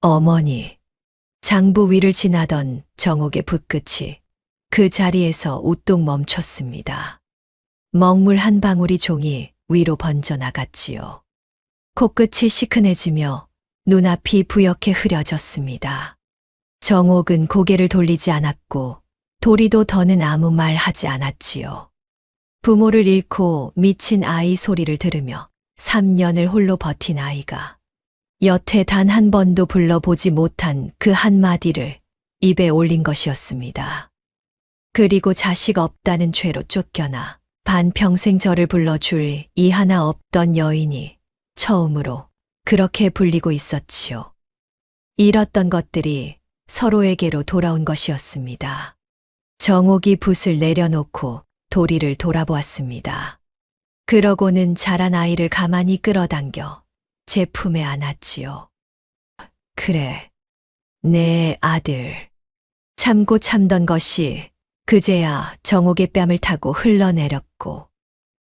어머니. 장부 위를 지나던 정옥의 붓끝이 그 자리에서 우뚝 멈췄습니다. 먹물 한 방울이 종이 위로 번져나갔지요. 코끝이 시큰해지며 눈앞이 부옇게 흐려졌습니다. 정옥은 고개를 돌리지 않았고 도리도 더는 아무 말 하지 않았지요. 부모를 잃고 미친 아이 소리를 들으며 3년을 홀로 버틴 아이가 여태 단 한 번도 불러보지 못한 그 한마디를 입에 올린 것이었습니다. 그리고 자식 없다는 죄로 쫓겨나 반평생 저를 불러줄 이 하나 없던 여인이 처음으로 그렇게 불리고 있었지요. 잃었던 것들이 서로에게로 돌아온 것이었습니다. 정옥이 붓을 내려놓고 도리를 돌아보았습니다. 그러고는 자란 아이를 가만히 끌어당겨 제 품에 안았지요. 그래, 내 아들. 참고 참던 것이 그제야 정옥의 뺨을 타고 흘러내렸고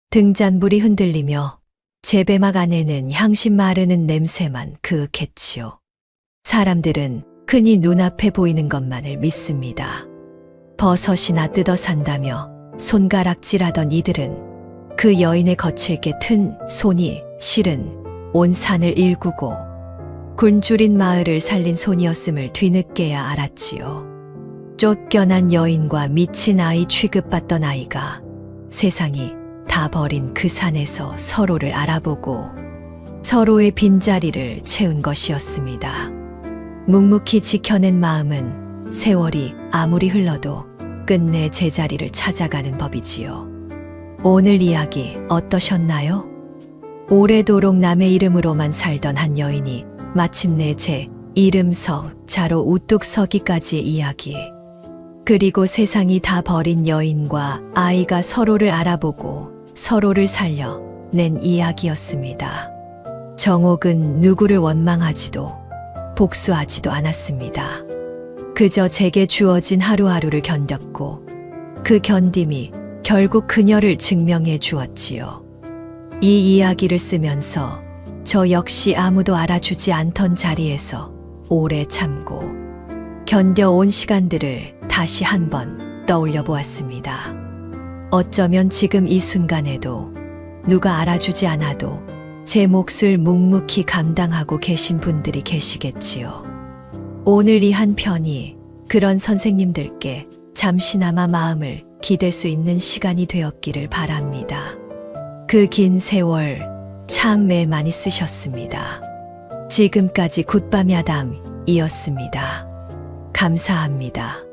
등잔불이 흔들리며 재배막 안에는 향신 마르는 냄새만 그윽했지요. 사람들은 흔히 눈앞에 보이는 것만을 믿습니다. 버섯이나 뜯어 산다며 손가락질하던 이들은 그 여인의 거칠게 튼 손이 실은 온 산을 일구고 굶주린 마을을 살린 손이었음을 뒤늦게야 알았지요. 쫓겨난 여인과 미친 아이 취급받던 아이가 세상이 다 버린 그 산에서 서로를 알아보고 서로의 빈자리를 채운 것이었습니다. 묵묵히 지켜낸 마음은 세월이 아무리 흘러도 끝내 제자리를 찾아가는 법이지요. 오늘 이야기 어떠셨나요? 오래도록 남의 이름으로만 살던 한 여인이 마침내 제 이름석 자로 우뚝 서기까지의 이야기. 그리고 세상이 다 버린 여인과 아이가 서로를 알아보고 서로를 살려낸 이야기였습니다. 정옥은 누구를 원망하지도 복수하지도 않았습니다. 그저 제게 주어진 하루하루를 견뎠고 그 견딤이 결국 그녀를 증명해 주었지요. 이 이야기를 쓰면서 저 역시 아무도 알아주지 않던 자리에서 오래 참고 견뎌온 시간들을 다시 한번 떠올려 보았습니다. 어쩌면 지금 이 순간에도 누가 알아주지 않아도 제 몫을 묵묵히 감당하고 계신 분들이 계시겠지요. 오늘 이 한 편이 그런 선생님들께 잠시나마 마음을 기댈 수 있는 시간이 되었기를 바랍니다. 그 긴 세월 참 매 많이 쓰셨습니다. 지금까지 굿밤 야담이었습니다. 감사합니다.